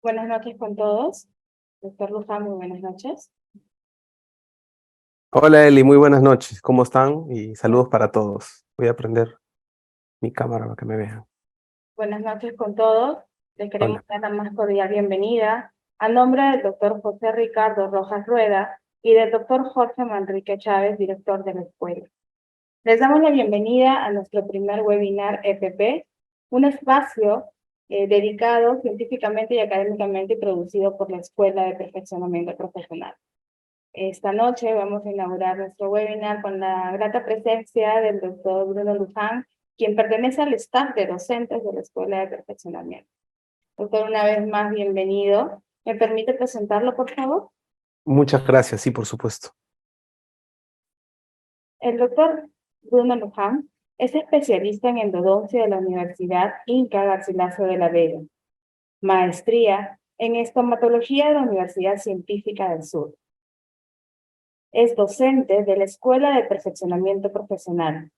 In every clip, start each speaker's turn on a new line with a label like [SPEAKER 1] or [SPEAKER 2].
[SPEAKER 1] Buenas noches con todos. Doctor Luján, muy buenas noches.
[SPEAKER 2] Hola Eli, muy buenas noches. ¿Cómo están? Y saludos para todos. Voy a prender mi cámara para que me vean.
[SPEAKER 1] Buenas noches con todos. Les queremos
[SPEAKER 2] Hola.
[SPEAKER 1] dar la más cordial bienvenida a nombre del doctor José Ricardo Rojas Rueda y del doctor Jorge Manrique Chávez, director de la escuela. Les damos la bienvenida a nuestro primer webinar EPP, un espacio dedicado científicamente y académicamente y producido por la Escuela de Perfeccionamiento Profesional. Esta noche vamos a inaugurar nuestro webinar con la grata presencia del doctor Bruno Luján, quien pertenece al staff de docentes de la Escuela de Perfeccionamiento. Doctor, una vez más, bienvenido. ¿Me permite presentarlo, por favor?
[SPEAKER 2] Muchas gracias, sí, por supuesto.
[SPEAKER 1] El doctor Bruno Luján es especialista en endodoncia de la Universidad Inca Garcilaso de la Vega, maestría en estomatología de la Universidad Científica del Sur. Es docente de la Escuela de Perfeccionamiento Profesional.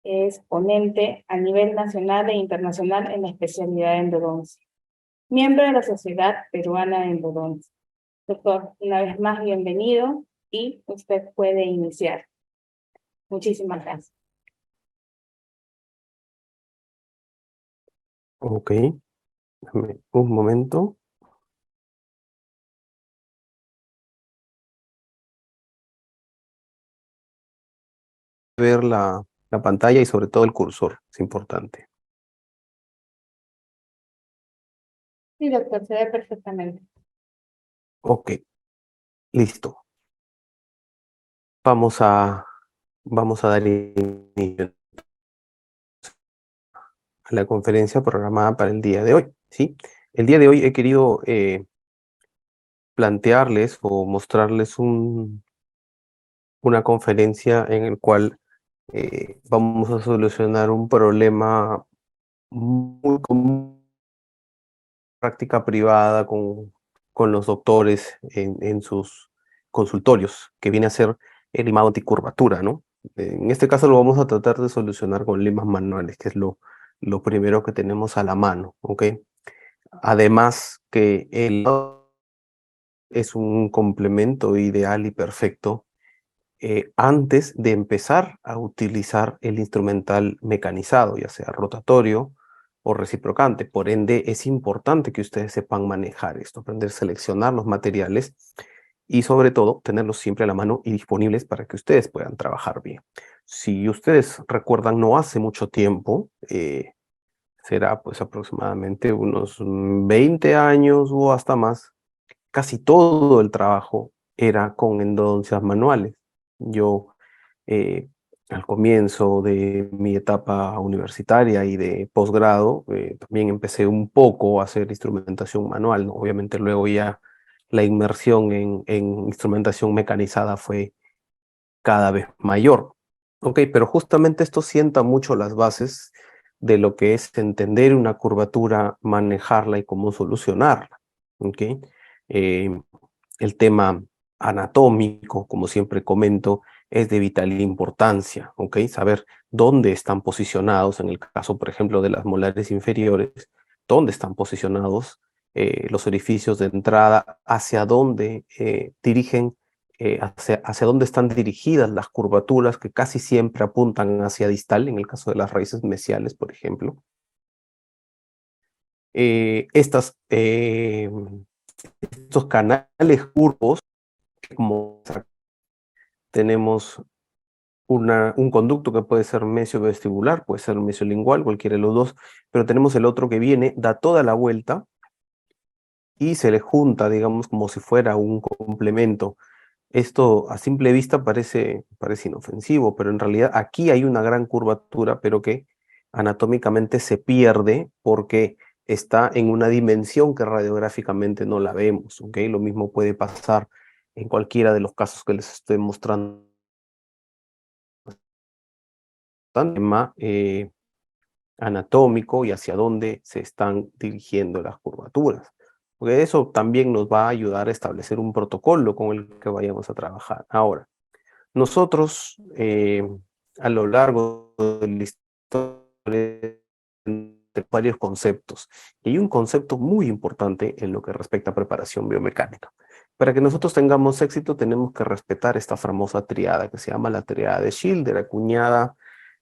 [SPEAKER 1] Es ponente a nivel nacional e internacional en la especialidad de endodoncia. Miembro de la Sociedad Peruana de Endodoncia. Doctor, una vez más bienvenido y usted puede iniciar. Muchísimas gracias.
[SPEAKER 2] Ok, dame un momento. Ver la pantalla y sobre todo el cursor, es importante.
[SPEAKER 1] Sí, doctor, se ve perfectamente.
[SPEAKER 2] Ok, listo. Vamos a dar inicio a la conferencia programada para el día de hoy, ¿sí? El día de hoy he querido plantearles o mostrarles una conferencia en el cual vamos a solucionar un problema muy común, práctica privada con los doctores en sus consultorios, que viene a ser el limado anticurvatura, ¿no? En este caso lo vamos a tratar de solucionar con limas manuales, que es lo primero que tenemos a la mano, ¿ok? Además que el es un complemento ideal y perfecto antes de empezar a utilizar el instrumental mecanizado, ya sea rotatorio o reciprocante. Por ende, es importante que ustedes sepan manejar esto, aprender a seleccionar los materiales y sobre todo tenerlos siempre a la mano y disponibles para que ustedes puedan trabajar bien. Si ustedes recuerdan, no hace mucho tiempo, será pues aproximadamente unos 20 años o hasta más, casi todo el trabajo era con endodoncias manuales. Yo, eh, al comienzo de mi etapa universitaria y de posgrado, también empecé un poco a hacer instrumentación manual, ¿no? Obviamente luego ya la inmersión en instrumentación mecanizada fue cada vez mayor. Ok, pero justamente esto sienta mucho las bases de lo que es entender una curvatura, manejarla y cómo solucionarla. Ok, Eh, el tema anatómico, como siempre comento, es de vital importancia, ¿ok? Saber dónde están posicionados, en el caso, por ejemplo, de las molares inferiores, dónde están posicionados los orificios de entrada, hacia dónde dirigen, hacia dónde están dirigidas las curvaturas que casi siempre apuntan hacia distal, en el caso de las raíces mesiales, por ejemplo. Estos canales curvos, como tenemos un conducto que puede ser mesiovestibular, puede ser mesiolingual, cualquiera de los dos, pero tenemos el otro que viene, da toda la vuelta y se le junta, digamos, como si fuera un complemento. Esto a simple vista parece inofensivo, pero en realidad aquí hay una gran curvatura, pero que anatómicamente se pierde porque está en una dimensión que radiográficamente no la vemos, ¿ok? Lo mismo puede pasar en cualquiera de los casos que les estoy mostrando tema anatómico y hacia dónde se están dirigiendo las curvaturas. Porque eso también nos va a ayudar a establecer un protocolo con el que vayamos a trabajar. Ahora, nosotros a lo largo de la historia de varios conceptos. Y hay un concepto muy importante en lo que respecta a preparación biomecánica. Para que nosotros tengamos éxito tenemos que respetar esta famosa triada que se llama la triada de Schilder, acuñada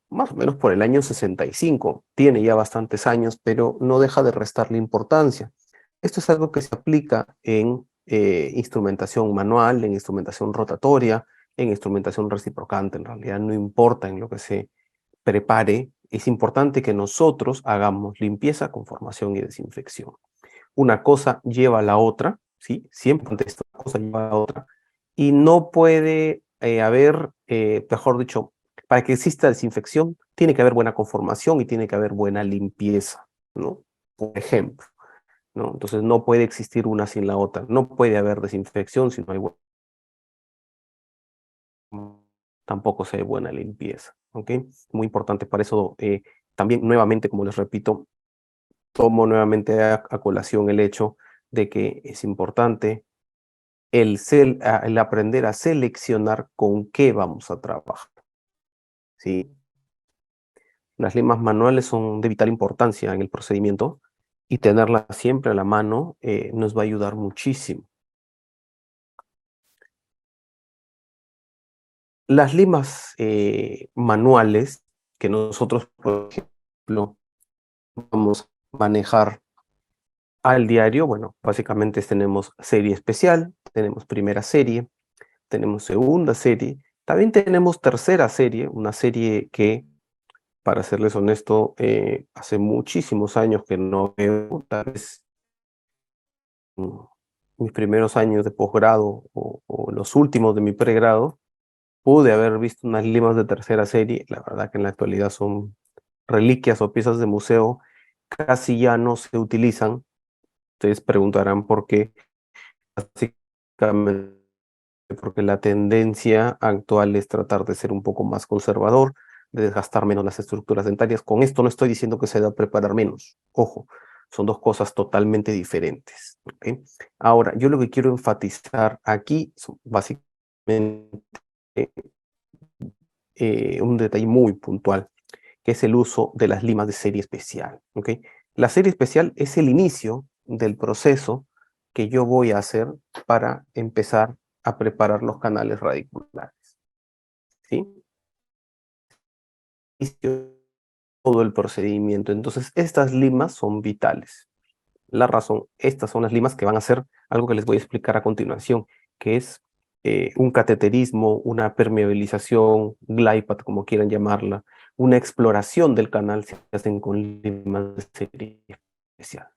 [SPEAKER 2] más o menos por el año 65. Tiene ya bastantes años, pero no deja de restarle importancia. Esto es algo que se aplica en instrumentación manual, en instrumentación rotatoria, en instrumentación reciprocante. En realidad no importa en lo que se prepare, es importante que nosotros hagamos limpieza, conformación y desinfección. Una cosa lleva a la otra, ¿sí? Siempre esta cosa lleva a la otra, y no puede haber, mejor dicho, para que exista desinfección, tiene que haber buena conformación y tiene que haber buena limpieza, ¿no? Por ejemplo, ¿no? Entonces no puede existir una sin la otra, no puede haber desinfección si no hay tampoco se ve buena limpieza, ¿ok? Muy importante, para eso también nuevamente, como les repito, tomo nuevamente a colación el hecho de que es importante el aprender a seleccionar con qué vamos a trabajar, ¿sí? Las limas manuales son de vital importancia en el procedimiento y tenerlas siempre a la mano nos va a ayudar muchísimo. Las limas manuales que nosotros, por ejemplo, vamos a manejar al diario, bueno, básicamente tenemos serie especial, tenemos primera serie, tenemos segunda serie, también tenemos tercera serie, una serie que, para serles honesto, hace muchísimos años que no veo, tal vez mis primeros años de posgrado o los últimos de mi pregrado, pude haber visto unas limas de tercera serie, la verdad que en la actualidad son reliquias o piezas de museo, casi ya no se utilizan. Ustedes preguntarán por qué, básicamente porque la tendencia actual es tratar de ser un poco más conservador, de desgastar menos las estructuras dentarias. Con esto no estoy diciendo que se deba preparar menos, ojo, son dos cosas totalmente diferentes, ¿ok? Ahora, yo lo que quiero enfatizar aquí son básicamente un detalle muy puntual, que es el uso de las limas de serie especial, ¿ok? La serie especial es el inicio del proceso que yo voy a hacer para empezar a preparar los canales radiculares, ¿sí? Inicio todo el procedimiento. Entonces, estas limas son vitales. La razón, estas son las limas que van a hacer algo que les voy a explicar a continuación, que es un cateterismo, una permeabilización, glide path, como quieran llamarla, una exploración del canal se hacen con limas de serie especial.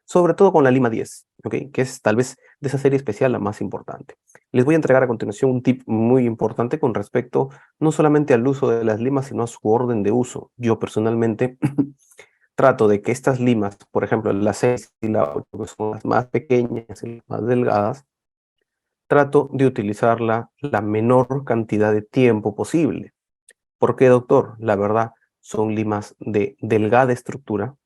[SPEAKER 2] Sobre todo con la lima 10, ¿ok? Que es tal vez de esa serie especial la más importante. Les voy a entregar a continuación un tip muy importante con respecto no solamente al uso de las limas, sino a su orden de uso. Yo personalmente trato de que estas limas, por ejemplo, la 6 y la 8, que son las más pequeñas y las más delgadas, trato de utilizarla la menor cantidad de tiempo posible. ¿Por qué, doctor? La verdad, son limas de delgada estructura,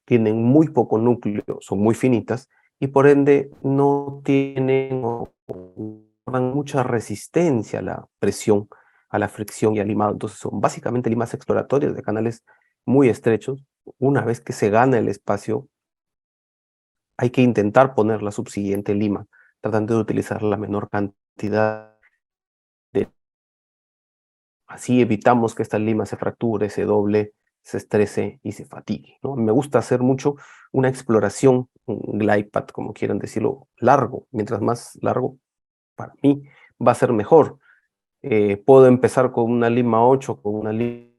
[SPEAKER 2] tienen muy poco núcleo, son muy finitas y por ende no tienen o dan mucha resistencia a la presión, a la fricción y al limado. Entonces son básicamente limas exploratorias de canales muy estrechos. Una vez que se gana el espacio, hay que intentar poner la subsiguiente lima, tratando de utilizar la menor cantidad de... Así evitamos que esta lima se fracture, se doble, se estrese y se fatigue, ¿no? Me gusta hacer mucho una exploración, un glide path, como quieran decirlo, largo. Mientras más largo, para mí, va a ser mejor. Puedo empezar con una lima 8, con una lima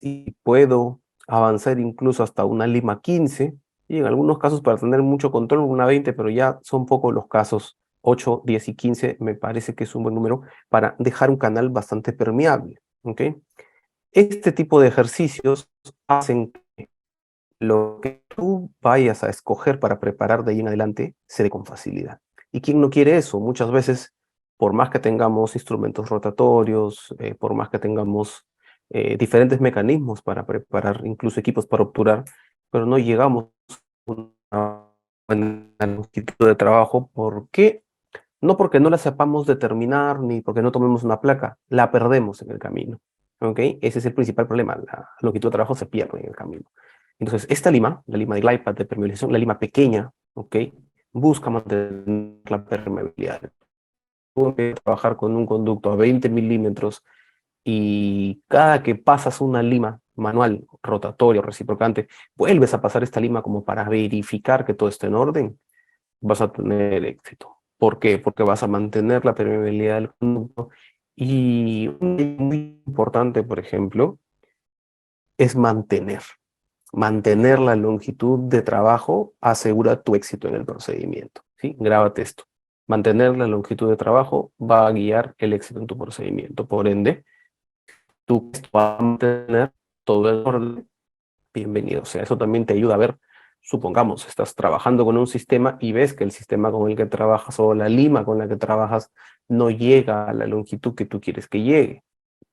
[SPEAKER 2] y puedo avanzar incluso hasta una lima 15 y en algunos casos para tener mucho control una 20, pero ya son pocos los casos. 8, 10 y 15 me parece que es un buen número para dejar un canal bastante permeable, ¿ok? Este tipo de ejercicios hacen que lo que tú vayas a escoger para preparar de ahí en adelante se dé con facilidad. ¿Y quién no quiere eso? Muchas veces, por más que tengamos instrumentos rotatorios, por más que tengamos diferentes mecanismos para preparar, incluso equipos para obturar, pero no llegamos a una buena longitud de trabajo. ¿Por qué? No porque no la sepamos determinar, ni porque no tomemos una placa, la perdemos en el camino. ¿Ok? Ese es el principal problema, la longitud de trabajo se pierde en el camino. Entonces, esta lima, la lima de Glypad de permeabilización, la lima pequeña, ¿ok? Busca mantener la permeabilidad. Tú empiezas a trabajar con un conducto a 20 milímetros y cada que pasas una lima manual, rotatoria o reciprocante, vuelves a pasar esta lima como para verificar que todo esté en orden, vas a tener éxito. ¿Por qué? Porque vas a mantener la permeabilidad del conducto. Y muy importante, por ejemplo, es mantener la longitud de trabajo asegura tu éxito en el procedimiento, ¿sí? Grábate esto. Mantener la longitud de trabajo va a guiar el éxito en tu procedimiento. Por ende, tú vas a mantener todo el orden. Bienvenido. O sea, eso también te ayuda a ver, supongamos, estás trabajando con un sistema y ves que el sistema con el que trabajas o la lima con la que trabajas no llega a la longitud que tú quieres que llegue.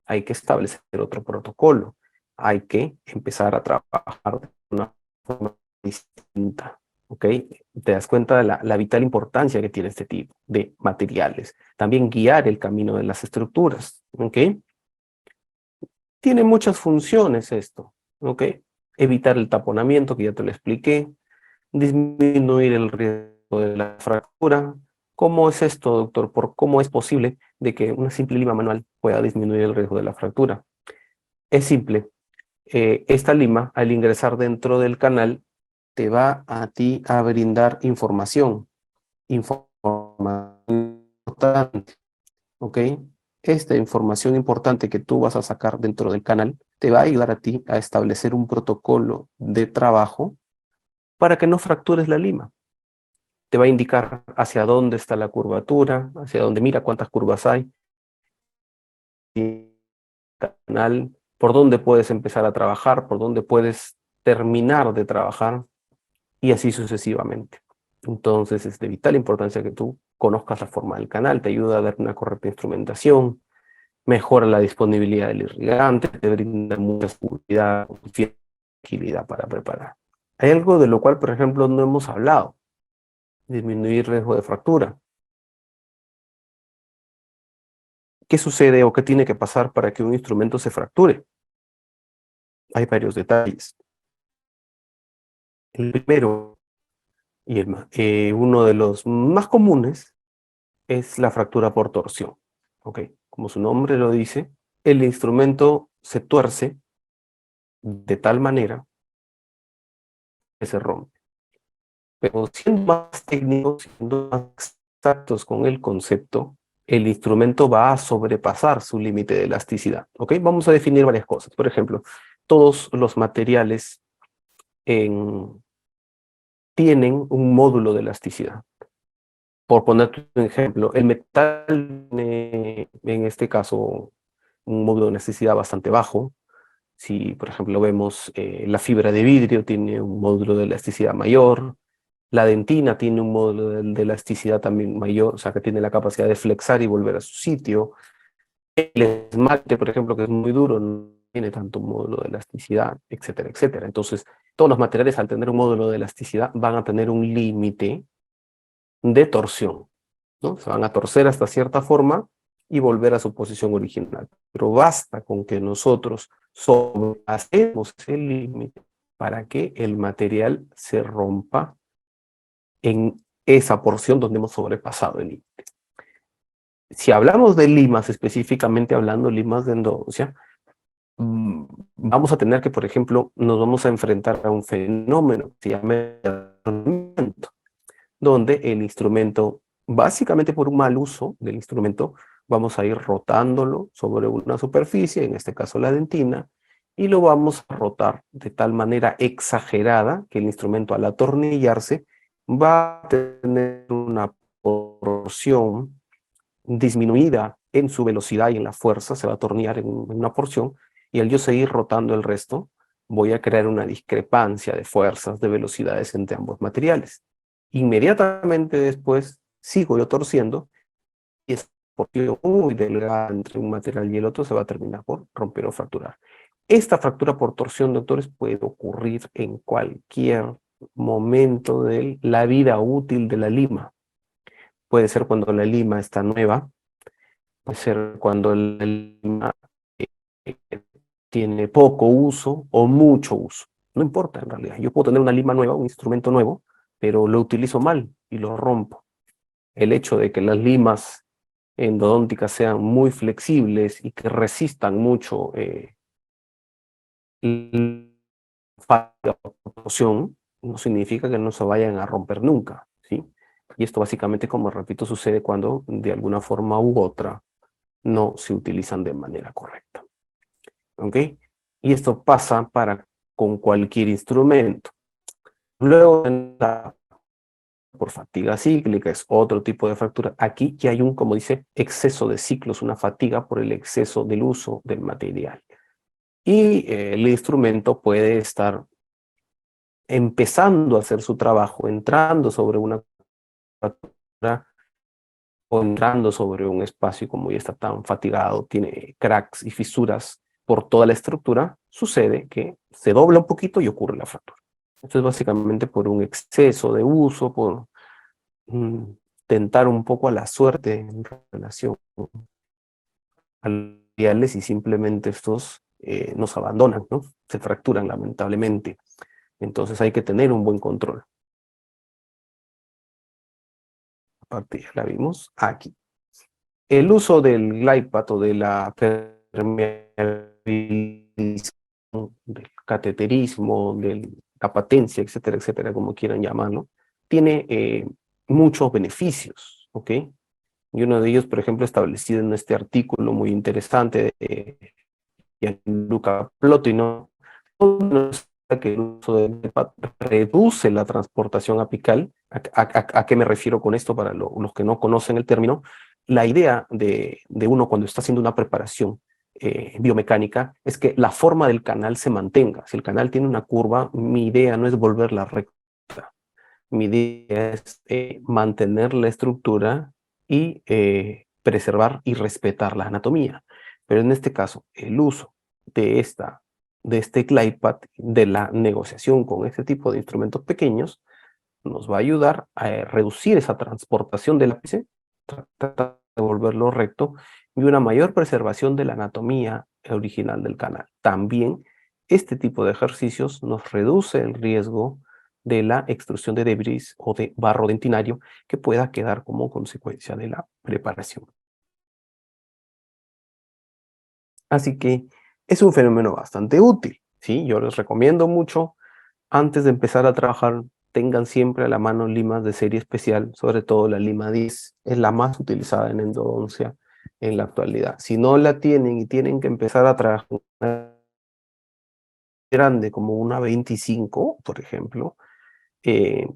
[SPEAKER 2] Hay que establecer otro protocolo. Hay que empezar a trabajar de una forma distinta. ¿Ok? Te das cuenta de la vital importancia que tiene este tipo de materiales. También guiar el camino de las estructuras. ¿Ok? Tiene muchas funciones esto. ¿Ok? Evitar el taponamiento, que ya te lo expliqué. Disminuir el riesgo de la fractura. ¿Cómo es esto, doctor? ¿Cómo es posible de que una simple lima manual pueda disminuir el riesgo de la fractura? Es simple. Esta lima, al ingresar dentro del canal, te va a ti a brindar información. Información importante. ¿Ok? Esta información importante que tú vas a sacar dentro del canal te va a ayudar a ti a establecer un protocolo de trabajo para que no fractures la lima. Te va a indicar hacia dónde está la curvatura, hacia dónde mira cuántas curvas hay, canal, por dónde puedes empezar a trabajar, por dónde puedes terminar de trabajar y así sucesivamente. Entonces es de vital importancia que tú conozcas la forma del canal, te ayuda a dar una correcta instrumentación, mejora la disponibilidad del irrigante, te brinda mucha seguridad y agilidad para preparar. Hay algo de lo cual, por ejemplo, no hemos hablado: disminuir riesgo de fractura. ¿Qué sucede o qué tiene que pasar para que un instrumento se fracture? Hay varios detalles. El primero, y uno de los más comunes, es la fractura por torsión. ¿Ok? Como su nombre lo dice, el instrumento se tuerce de tal manera que se rompe. Pero siendo más técnicos, siendo más exactos con el concepto, el instrumento va a sobrepasar su límite de elasticidad. ¿Ok? Vamos a definir varias cosas. Por ejemplo, todos los materiales tienen un módulo de elasticidad. Por poner un ejemplo, el metal tiene, en este caso, un módulo de elasticidad bastante bajo. Si, por ejemplo, vemos la fibra de vidrio, tiene un módulo de elasticidad mayor. La dentina tiene un módulo de elasticidad también mayor, o sea, que tiene la capacidad de flexar y volver a su sitio. El esmalte, por ejemplo, que es muy duro, no tiene tanto módulo de elasticidad, etcétera, etcétera. Entonces, todos los materiales, al tener un módulo de elasticidad, van a tener un límite de torsión, ¿no? Se van a torcer hasta cierta forma y volver a su posición original. Pero basta con que nosotros sobrepasemos el límite para que el material se rompa en esa porción donde hemos sobrepasado el límite. Si hablamos de limas, específicamente hablando limas de endodoncia, vamos a tener que, por ejemplo, nos vamos a enfrentar a un fenómeno que se llama atornillamiento, donde el instrumento, básicamente por un mal uso del instrumento, vamos a ir rotándolo sobre una superficie, en este caso la dentina, y lo vamos a rotar de tal manera exagerada que el instrumento, al atornillarse, va a tener una porción disminuida en su velocidad y en la fuerza, se va a atornillar en una porción, y al yo seguir rotando el resto, voy a crear una discrepancia de fuerzas, de velocidades entre ambos materiales. Inmediatamente después sigo yo torciendo y porción muy delgada entre un material y el otro, se va a terminar por romper o fracturar. Esta fractura por torsión, doctores, puede ocurrir en cualquier momento de la vida útil de la lima. Puede ser cuando la lima está nueva, puede ser cuando la lima eh, tiene poco uso o mucho uso. No importa en realidad. Yo puedo tener una lima nueva, un instrumento nuevo, pero lo utilizo mal y lo rompo. El hecho de que las limas endodónticas sean muy flexibles y que resistan mucho falla o torsión, no significa que no se vayan a romper nunca, ¿sí? Y esto básicamente, como repito, sucede cuando de alguna forma u otra no se utilizan de manera correcta, ¿ok? Y esto pasa con cualquier instrumento. Luego, por fatiga cíclica, es otro tipo de fractura. Aquí ya hay como dice, exceso de ciclos, una fatiga por el exceso del uso del material. Y el instrumento puede estar empezando a hacer su trabajo, entrando sobre una fractura o entrando sobre un espacio, y como ya está tan fatigado, tiene cracks y fisuras por toda la estructura, sucede que se dobla un poquito y ocurre la fractura. Esto es básicamente por un exceso de uso, por tentar un poco a la suerte en relación a los materiales, y simplemente estos nos abandonan, ¿no? Se fracturan lamentablemente. Entonces hay que tener un buen control. Aparte ya la vimos aquí. El uso del glide o de la permeabilización, del cateterismo, de la patencia, etcétera, etcétera, como quieran llamarlo, tiene muchos beneficios, ¿ok? Y uno de ellos, por ejemplo, establecido en este artículo muy interesante de Gianluca Plotino, que el uso del iPad reduce la transportación apical. ¿A qué me refiero con esto para los que no conocen el término? La idea de uno cuando está haciendo una preparación biomecánica es que la forma del canal se mantenga. Si el canal tiene una curva, mi idea no es volverla recta. Mi idea es mantener la estructura y preservar y respetar la anatomía. Pero en este caso, el uso de este glide path, de la negociación con este tipo de instrumentos pequeños, nos va a ayudar a reducir esa transportación del ápice, tratar de volverlo recto, y una mayor preservación de la anatomía original del canal. También este tipo de ejercicios nos reduce el riesgo de la extrusión de debris o de barro dentinario que pueda quedar como consecuencia de la preparación. Así que es un fenómeno bastante útil, ¿sí? Yo les recomiendo mucho, antes de empezar a trabajar, tengan siempre a la mano limas de serie especial, sobre todo la lima 10, es la más utilizada en endodoncia en la actualidad. Si no la tienen y tienen que empezar a trabajar una grande como una 25, por ejemplo, eh,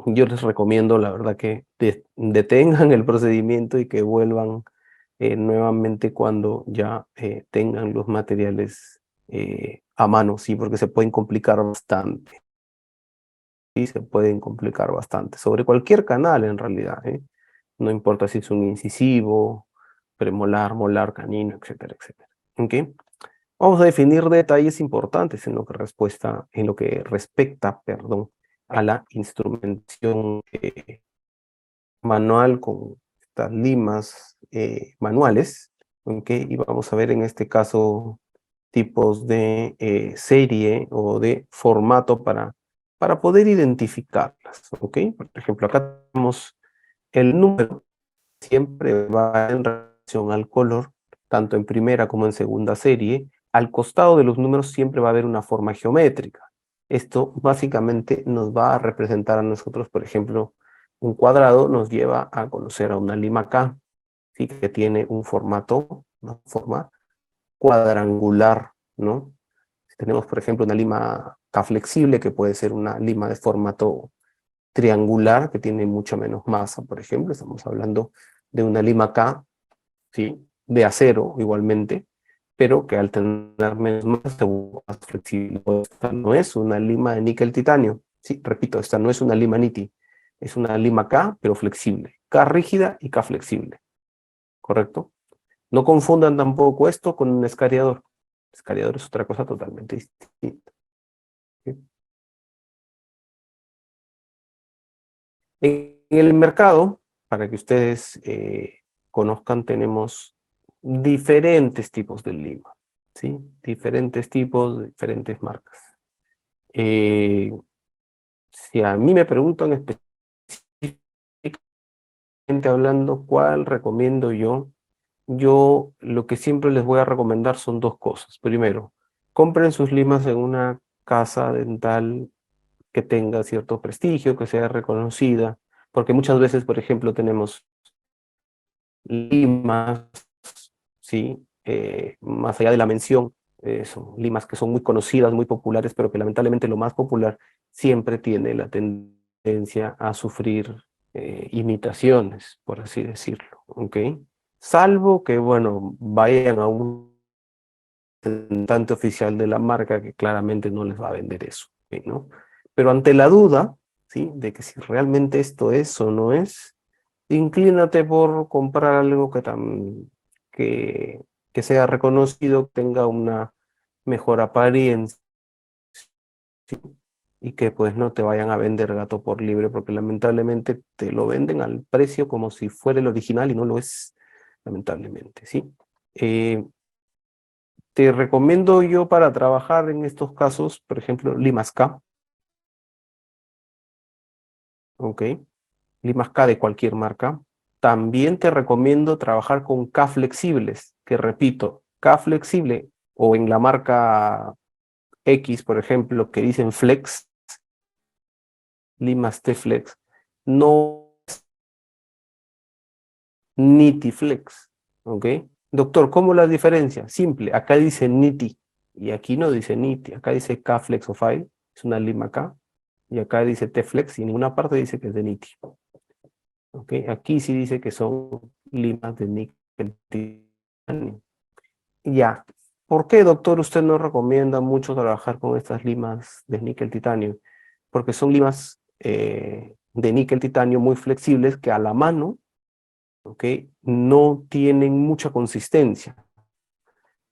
[SPEAKER 2] yo les recomiendo, la verdad, que detengan el procedimiento y que vuelvan nuevamente cuando ya tengan los materiales a mano, sí, porque se pueden complicar bastante. Sí, se pueden complicar bastante. Sobre cualquier canal, en realidad, ¿eh? No importa si es un incisivo, premolar, molar, canino, etcétera, etcétera. ¿Ok? Vamos a definir detalles importantes en lo que respecta, perdón, a la instrumentación manual con estas limas manuales, ¿ok? Y vamos a ver en este caso tipos de serie o de formato para poder identificarlas, ¿ok? Por ejemplo, acá tenemos el número, siempre va en relación al color, tanto en primera como en segunda serie. Al costado de los números siempre va a haber una forma geométrica. Esto básicamente nos va a representar a nosotros, por ejemplo, un cuadrado nos lleva a conocer a una lima K, ¿sí? Que tiene un formato, una forma cuadrangular, ¿no? Si tenemos, por ejemplo, una lima K flexible, que puede ser una lima de formato triangular, que tiene mucha menos masa, por ejemplo, estamos hablando de una lima K, ¿sí? De acero igualmente, pero que al tener menos masa se vuelve más flexible. Esta no es una lima de níquel titanio, sí, repito, esta no es una lima NITI, es una lima K, pero flexible, K rígida y K flexible. ¿correcto? No confundan tampoco esto con un escariador. Escariador es otra cosa totalmente distinta. ¿Sí? En el mercado, para que ustedes conozcan, tenemos diferentes tipos de lima, ¿sí? Diferentes tipos, diferentes marcas. Si a mí me preguntan específicamente hablando cuál recomiendo yo lo que siempre les voy a recomendar son dos cosas. Primero, compren sus limas en una casa dental que tenga cierto prestigio, que sea reconocida, porque muchas veces, por ejemplo, tenemos limas, ¿sí? Más allá de la mención, son limas que son muy conocidas, muy populares, pero que lamentablemente lo más popular siempre tiene la tendencia a sufrir imitaciones, por así decirlo, ¿ok? Salvo que, bueno, vayan a un representante oficial de la marca que claramente no les va a vender eso, ¿ok? ¿No? Pero ante la duda, ¿sí? De que si realmente esto es o no es, inclínate por comprar algo que, que sea reconocido, tenga una mejor apariencia, ¿sí? Y que pues no te vayan a vender gato por libre, porque lamentablemente te lo venden al precio como si fuera el original y no lo es, lamentablemente, ¿sí? Eh, Te recomiendo yo para trabajar en estos casos, por ejemplo, Limas K, ¿ok? Limas K de cualquier marca. También te recomiendo trabajar con K flexibles, que repito, K flexible o en la marca X, por ejemplo, que dicen Flex, Limas T Flex, no es Niti Flex, ¿ok? Doctor, ¿cómo la diferencia? Simple, acá dice Niti y aquí no dice Niti, acá dice K Flexofile, es una Lima K, y acá dice T-Flex y en ninguna parte dice que es de Niti. ¿Ok? Aquí sí dice que son limas de níquel titanio. Ya. ¿Por qué, doctor, usted no recomienda mucho trabajar con estas limas de níquel titanio? Porque son limas de níquel titanio muy flexibles que a la mano, ¿ok? No tienen mucha consistencia.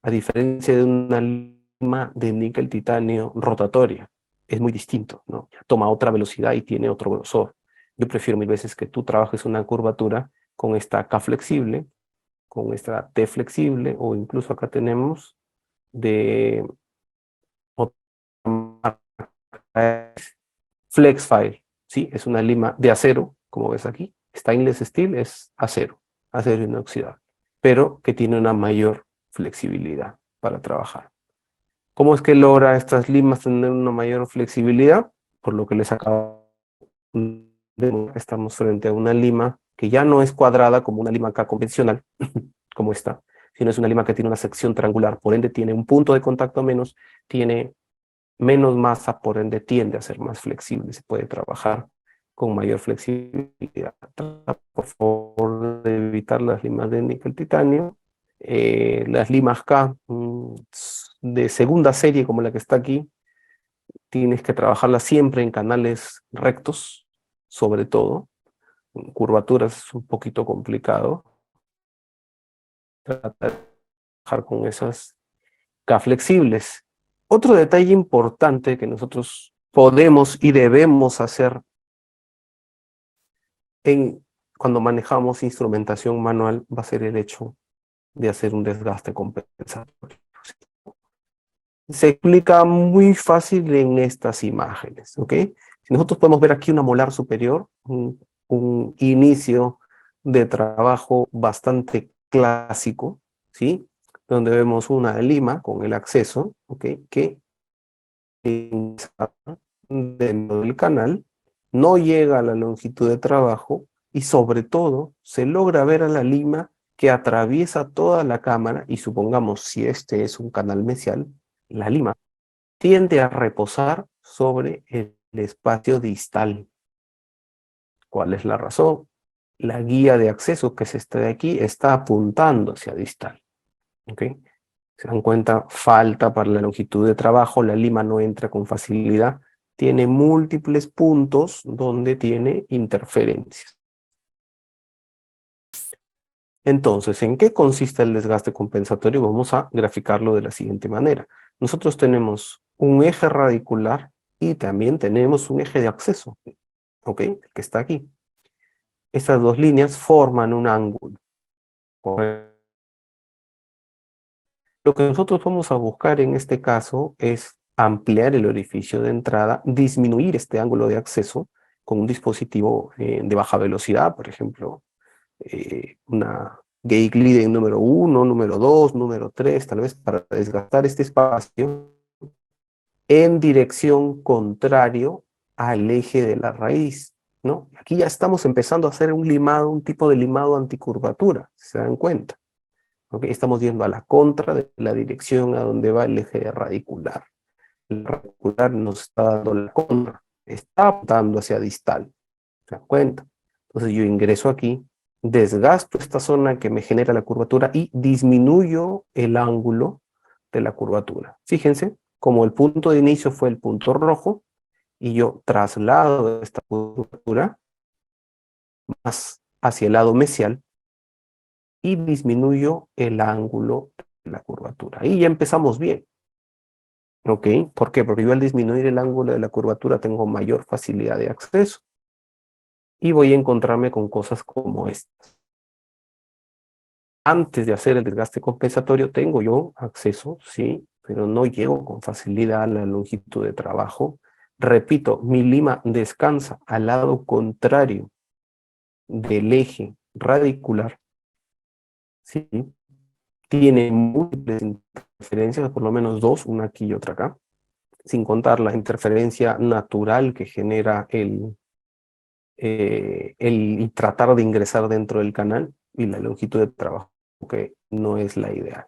[SPEAKER 2] A diferencia de una lima de níquel titanio rotatoria, es muy distinto, ¿no? Toma otra velocidad y tiene otro grosor. Yo prefiero mil veces que tú trabajes una curvatura con esta K flexible, con esta T flexible, o incluso acá tenemos de otra marca, Flexfile, ¿sí? Es una lima de acero, como ves aquí. Stainless steel es acero, acero inoxidable, pero que tiene una mayor flexibilidad para trabajar. ¿Cómo es que logra estas limas tener una mayor flexibilidad? Por lo que les acabo de mostrar, estamos frente a una lima que ya no es cuadrada como una lima acá convencional, como esta, sino es una lima que tiene una sección triangular, por ende tiene un punto de contacto menos, tiene menos masa, por ende tiende a ser más flexible, se puede trabajar con mayor flexibilidad. Por favor, de evitar las limas de níquel titanio. Las limas K de segunda serie, como la que está aquí, tienes que trabajarlas siempre en canales rectos, sobre todo. En curvaturas es un poquito complicado. Tratar de trabajar con esas K flexibles. Otro detalle importante que nosotros podemos y debemos hacer cuando manejamos instrumentación manual va a ser el hecho de hacer un desgaste compensatorio. Se explica muy fácil en estas imágenes, ¿ok? Si nosotros podemos ver aquí una molar superior, un inicio de trabajo bastante clásico, ¿sí? Donde vemos una lima con el acceso, ¿ok? Que dentro del canal no llega a la longitud de trabajo y sobre todo se logra ver a la lima que atraviesa toda la cámara y supongamos si este es un canal mesial, la lima tiende a reposar sobre el espacio distal. ¿Cuál es la razón? La guía de acceso, que es esta de aquí, está apuntando hacia distal. ¿Ok? Se dan cuenta, falta para la longitud de trabajo, la lima no entra con facilidad, tiene múltiples puntos donde tiene interferencias. Entonces, ¿en qué consiste el desgaste compensatorio? Vamos a graficarlo de la siguiente manera. Nosotros tenemos un eje radicular y también tenemos un eje de acceso, ¿ok? Que está aquí. Estas dos líneas forman un ángulo. Lo que nosotros vamos a buscar en este caso es ampliar el orificio de entrada, disminuir este ángulo de acceso con un dispositivo de baja velocidad, por ejemplo, una gate lead número 1, número 2, número 3, tal vez para desgastar este espacio en dirección contrario al eje de la raíz, ¿no? Aquí ya estamos empezando a hacer un limado, un tipo de limado anticurvatura, si se dan cuenta. ¿Okay? Estamos yendo a la contra de la dirección a donde va el eje radicular. El radicular nos está dando la contra, está apuntando hacia distal, ¿se dan cuenta? Entonces yo ingreso aquí, desgasto esta zona que me genera la curvatura y disminuyo el ángulo de la curvatura. Fíjense, como el punto de inicio fue el punto rojo, y yo traslado esta curvatura más hacia el lado mesial, y disminuyo el ángulo de la curvatura. Ahí ya empezamos bien. ¿Ok? ¿Por qué? Porque yo al disminuir el ángulo de la curvatura tengo mayor facilidad de acceso. Y voy a encontrarme con cosas como estas. Antes de hacer el desgaste compensatorio tengo yo acceso, sí, pero no llego con facilidad a la longitud de trabajo. Repito, mi lima descansa al lado contrario del eje radicular, ¿sí? Tiene múltiples interferencias, por lo menos dos, una aquí y otra acá, sin contar la interferencia natural que genera el tratar de ingresar dentro del canal y la longitud de trabajo, que no es la ideal.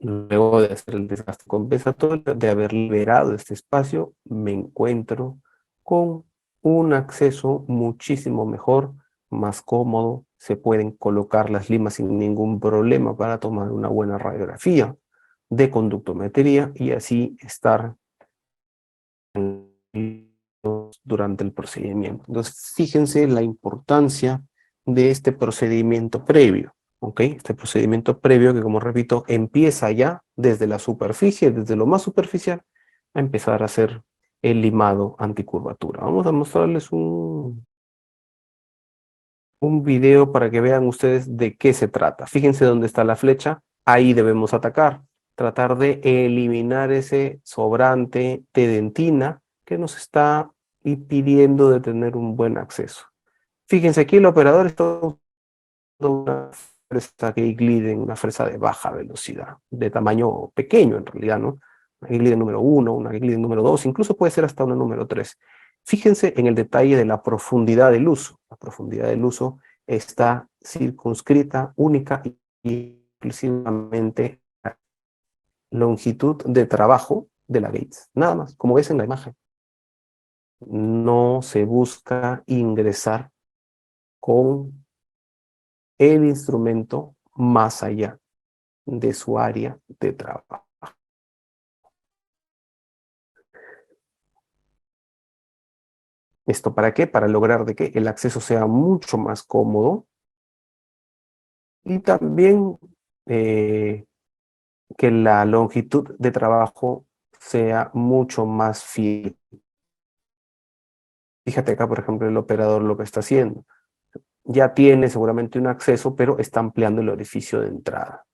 [SPEAKER 2] Luego de hacer el desgaste compensatorio, de haber liberado este espacio, me encuentro con un acceso muchísimo mejor, más cómodo, se pueden colocar las limas sin ningún problema para tomar una buena radiografía de conductometría y así estar durante el procedimiento. Entonces, fíjense la importancia de este procedimiento previo, ¿ok? Este procedimiento previo que, como repito, empieza ya desde la superficie, desde lo más superficial, a empezar a hacer el limado anticurvatura. Vamos a mostrarles un video para que vean ustedes de qué se trata. Fíjense dónde está la flecha, ahí debemos atacar. Tratar de eliminar ese sobrante de dentina que nos está impidiendo de tener un buen acceso. Fíjense aquí el operador está usando una fresa que glide, una fresa de baja velocidad, de tamaño pequeño en realidad, ¿no? Una glide número 1, una glide número 2, incluso puede ser hasta una número 3. Fíjense en el detalle de la profundidad del uso. La profundidad del uso está circunscrita, única y exclusivamente a la longitud de trabajo de la Gates. Nada más, como ves en la imagen. No se busca ingresar con el instrumento más allá de su área de trabajo. ¿Esto para qué? Para lograr de que el acceso sea mucho más cómodo y también que la longitud de trabajo sea mucho más fiel. Fíjate acá, por ejemplo, el operador lo que está haciendo. Ya tiene seguramente un acceso, pero está ampliando el orificio de entrada.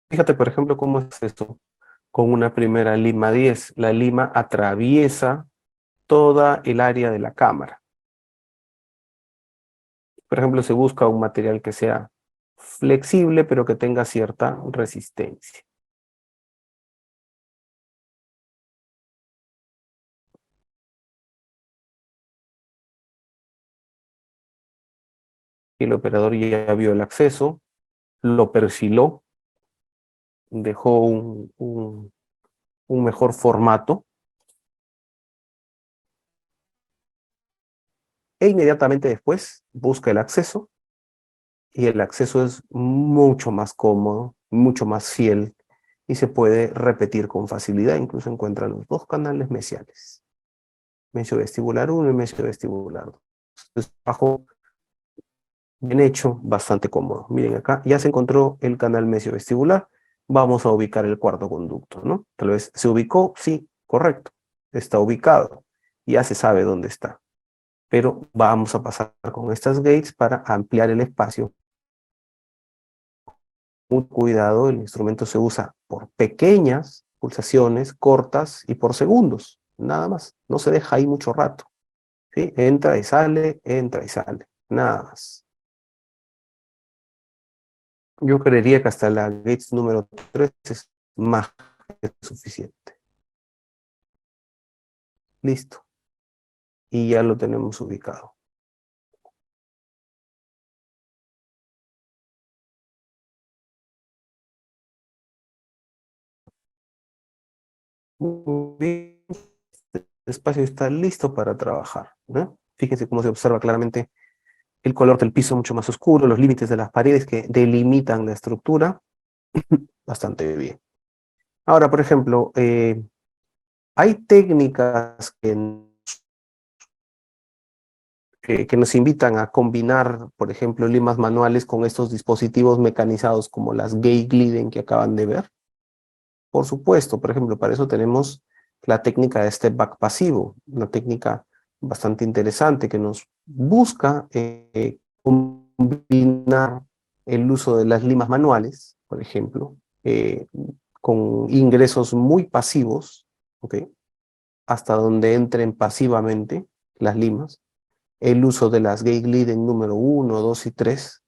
[SPEAKER 2] Fíjate, por ejemplo, cómo es esto con una primera lima 10. La lima atraviesa toda el área de la cámara. Por ejemplo, se busca un material que sea flexible, pero que tenga cierta resistencia. Y el operador ya vio el acceso, lo perfiló, dejó un mejor formato, e inmediatamente después busca el acceso, y el acceso es mucho más cómodo, mucho más fiel, y se puede repetir con facilidad, incluso encuentra los dos canales mesiales, mesiovestibular 1 y mesiovestibular 2. Es un trabajo bien hecho, bastante cómodo. Miren acá, ya se encontró el canal mesiovestibular, vamos a ubicar el cuarto conducto, ¿no? Tal vez se ubicó, sí, correcto, está ubicado, ya se sabe dónde está, pero vamos a pasar con estas gates para ampliar el espacio. Mucho cuidado, el instrumento se usa por pequeñas pulsaciones, cortas y por segundos, nada más, no se deja ahí mucho rato, ¿sí? Entra y sale, nada más. Yo creería que hasta la Gates número 3 es más que suficiente. Listo. Y ya lo tenemos ubicado. Muy bien. El espacio está listo para trabajar, ¿no? Fíjense cómo se observa claramente el color del piso mucho más oscuro, los límites de las paredes que delimitan la estructura. Bastante bien. Ahora, por ejemplo, hay técnicas que nos invitan a combinar, por ejemplo, limas manuales con estos dispositivos mecanizados como las gate gliden que acaban de ver. Por supuesto, por ejemplo, para eso tenemos la técnica de step back pasivo, una técnica bastante interesante que nos busca combinar el uso de las limas manuales, por ejemplo, con ingresos muy pasivos, ¿ok? Hasta donde entren pasivamente las limas, el uso de las gate gliden número 1, 2 y 3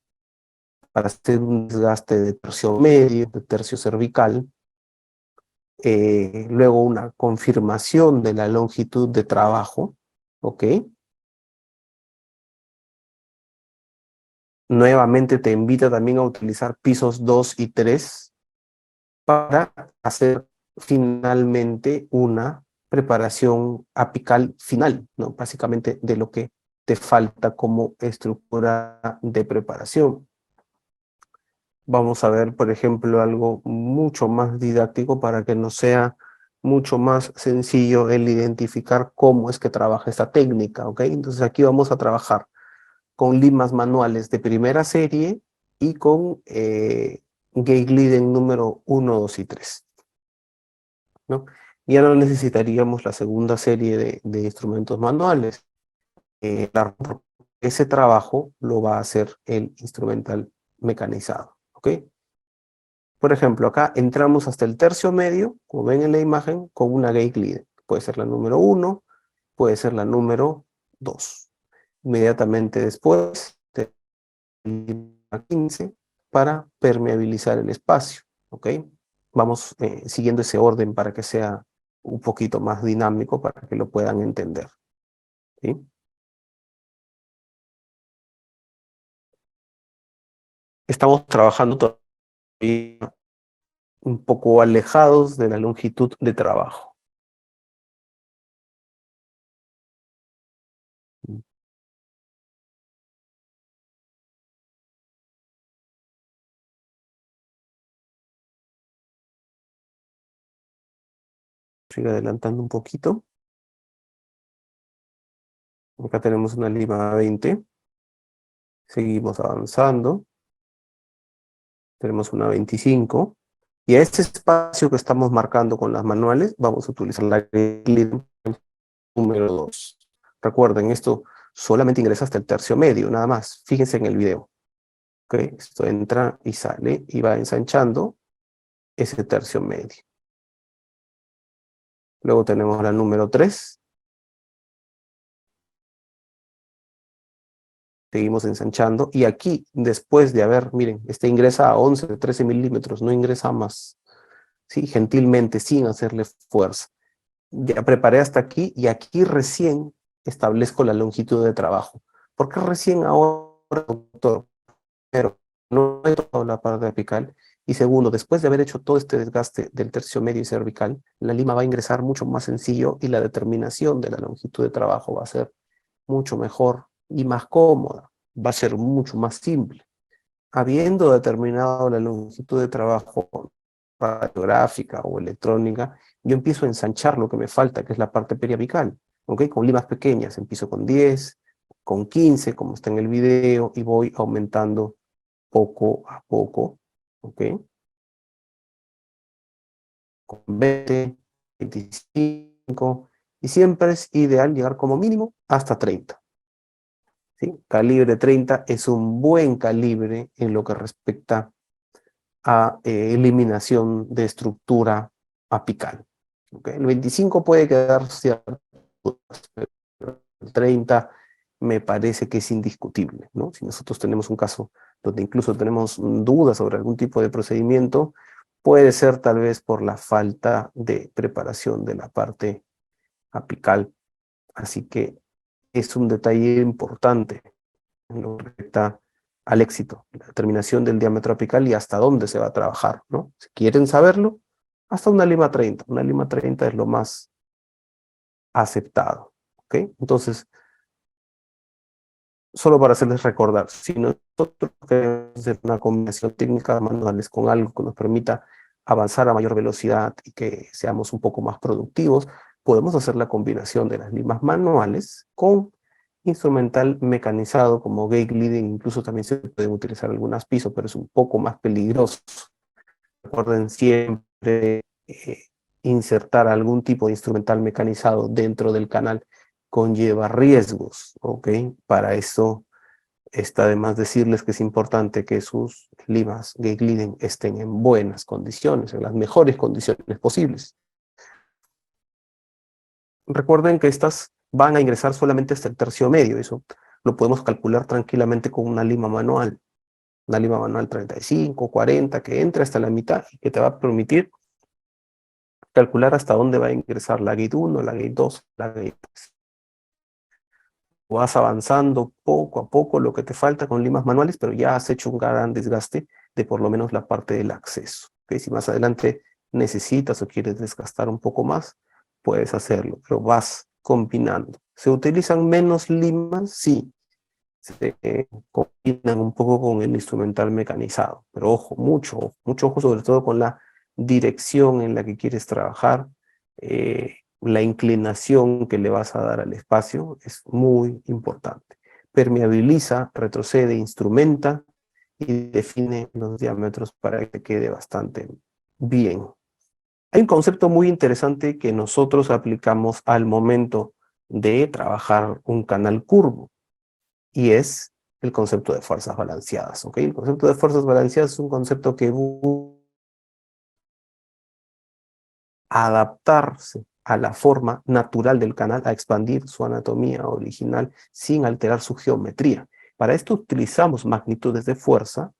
[SPEAKER 2] para hacer un desgaste de tercio medio, de tercio cervical, luego una confirmación de la longitud de trabajo, ¿ok? Nuevamente te invita también a utilizar pisos 2 y 3 para hacer finalmente una preparación apical final, ¿no? Básicamente de lo que te falta como estructura de preparación. Vamos a ver, por ejemplo, algo mucho más didáctico para que nos sea mucho más sencillo el identificar cómo es que trabaja esta técnica, ¿ok? Entonces aquí vamos a trabajar con limas manuales de primera serie y con gate gliden número 1, 2 y 3, ¿no? Ya no necesitaríamos la segunda serie de instrumentos manuales. Ese trabajo lo va a hacer el instrumental mecanizado, ¿ok? Por ejemplo, acá entramos hasta el tercio medio, como ven en la imagen, con una gate glide. Puede ser la número 1, puede ser la número 2. Inmediatamente después, la 15 para permeabilizar el espacio, ¿ok? Vamos siguiendo ese orden para que sea un poquito más dinámico, para que lo puedan entender, ¿sí? Estamos trabajando todavía un poco alejados de la longitud de trabajo. Sigue adelantando un poquito. Acá tenemos una lima 20. Seguimos avanzando. Tenemos una 25. Y a este espacio que estamos marcando con las manuales, vamos a utilizar la grid número 2. Recuerden, esto solamente ingresa hasta el tercio medio, nada más. Fíjense en el video. ¿Ok? Esto entra y sale y va ensanchando ese tercio medio. Luego tenemos la número 3. Seguimos ensanchando. Y aquí, después de haber, miren, este ingresa a 11, 13 milímetros, no ingresa más. ¿Sí? Gentilmente, sin hacerle fuerza. Ya preparé hasta aquí y aquí recién establezco la longitud de trabajo. ¿Por qué recién ahora, doctor? Pero no he tocado la parte apical. Y segundo, después de haber hecho todo este desgaste del tercio medio y cervical, la lima va a ingresar mucho más sencillo y la determinación de la longitud de trabajo va a ser mucho mejor y más cómoda. Va a ser mucho más simple. Habiendo determinado la longitud de trabajo radiográfica o electrónica, yo empiezo a ensanchar lo que me falta, que es la parte periapical, ¿ok? Con limas pequeñas, empiezo con 10, con 15, como está en el video, y voy aumentando poco a poco, ¿ok? Con 20, 25, y siempre es ideal llegar como mínimo hasta 30. ¿Sí? Calibre 30 es un buen calibre en lo que respecta a eliminación de estructura apical. ¿Okay? El 25 puede quedar cierto, pero el 30 me parece que es indiscutible, ¿no? Si nosotros tenemos un caso donde incluso tenemos dudas sobre algún tipo de procedimiento, puede ser tal vez por la falta de preparación de la parte apical. Así que es un detalle importante en lo que respecta al éxito, la determinación del diámetro apical y hasta dónde se va a trabajar, ¿no? Si quieren saberlo, hasta una lima 30. Una lima 30 es lo más aceptado, ¿ok? Entonces, solo para hacerles recordar, si nosotros queremos hacer una combinación técnica de manuales con algo que nos permita avanzar a mayor velocidad y que seamos un poco más productivos, podemos hacer la combinación de las limas manuales con instrumental mecanizado como gate leading. Incluso también se pueden utilizar algunas pisos, pero es un poco más peligroso. Recuerden siempre insertar algún tipo de instrumental mecanizado dentro del canal conlleva riesgos, ¿ok? Para eso está de más decirles que es importante que sus limas gate leading estén en buenas condiciones, en las mejores condiciones posibles. Recuerden que estas van a ingresar solamente hasta el tercio medio, eso lo podemos calcular tranquilamente con una lima manual 35, 40, que entre hasta la mitad y que te va a permitir calcular hasta dónde va a ingresar la gate 1, la gate 2, la gate 3. Vas avanzando poco a poco lo que te falta con limas manuales, pero ya has hecho un gran desgaste de por lo menos la parte del acceso. ¿Okay? Si más adelante necesitas o quieres desgastar un poco más, puedes hacerlo, pero vas combinando. ¿Se utilizan menos limas? Sí. Se combinan un poco con el instrumental mecanizado, pero ojo, mucho ojo, sobre todo con la dirección en la que quieres trabajar. La inclinación que le vas a dar al espacio es muy importante. Permeabiliza, retrocede, instrumenta y define los diámetros para que quede bastante bien. Hay un concepto muy interesante que nosotros aplicamos al momento de trabajar un canal curvo, y es el concepto de fuerzas balanceadas. ¿Ok? El concepto de fuerzas balanceadas es un concepto que busca adaptarse a la forma natural del canal, a expandir su anatomía original sin alterar su geometría. Para esto utilizamos magnitudes de fuerza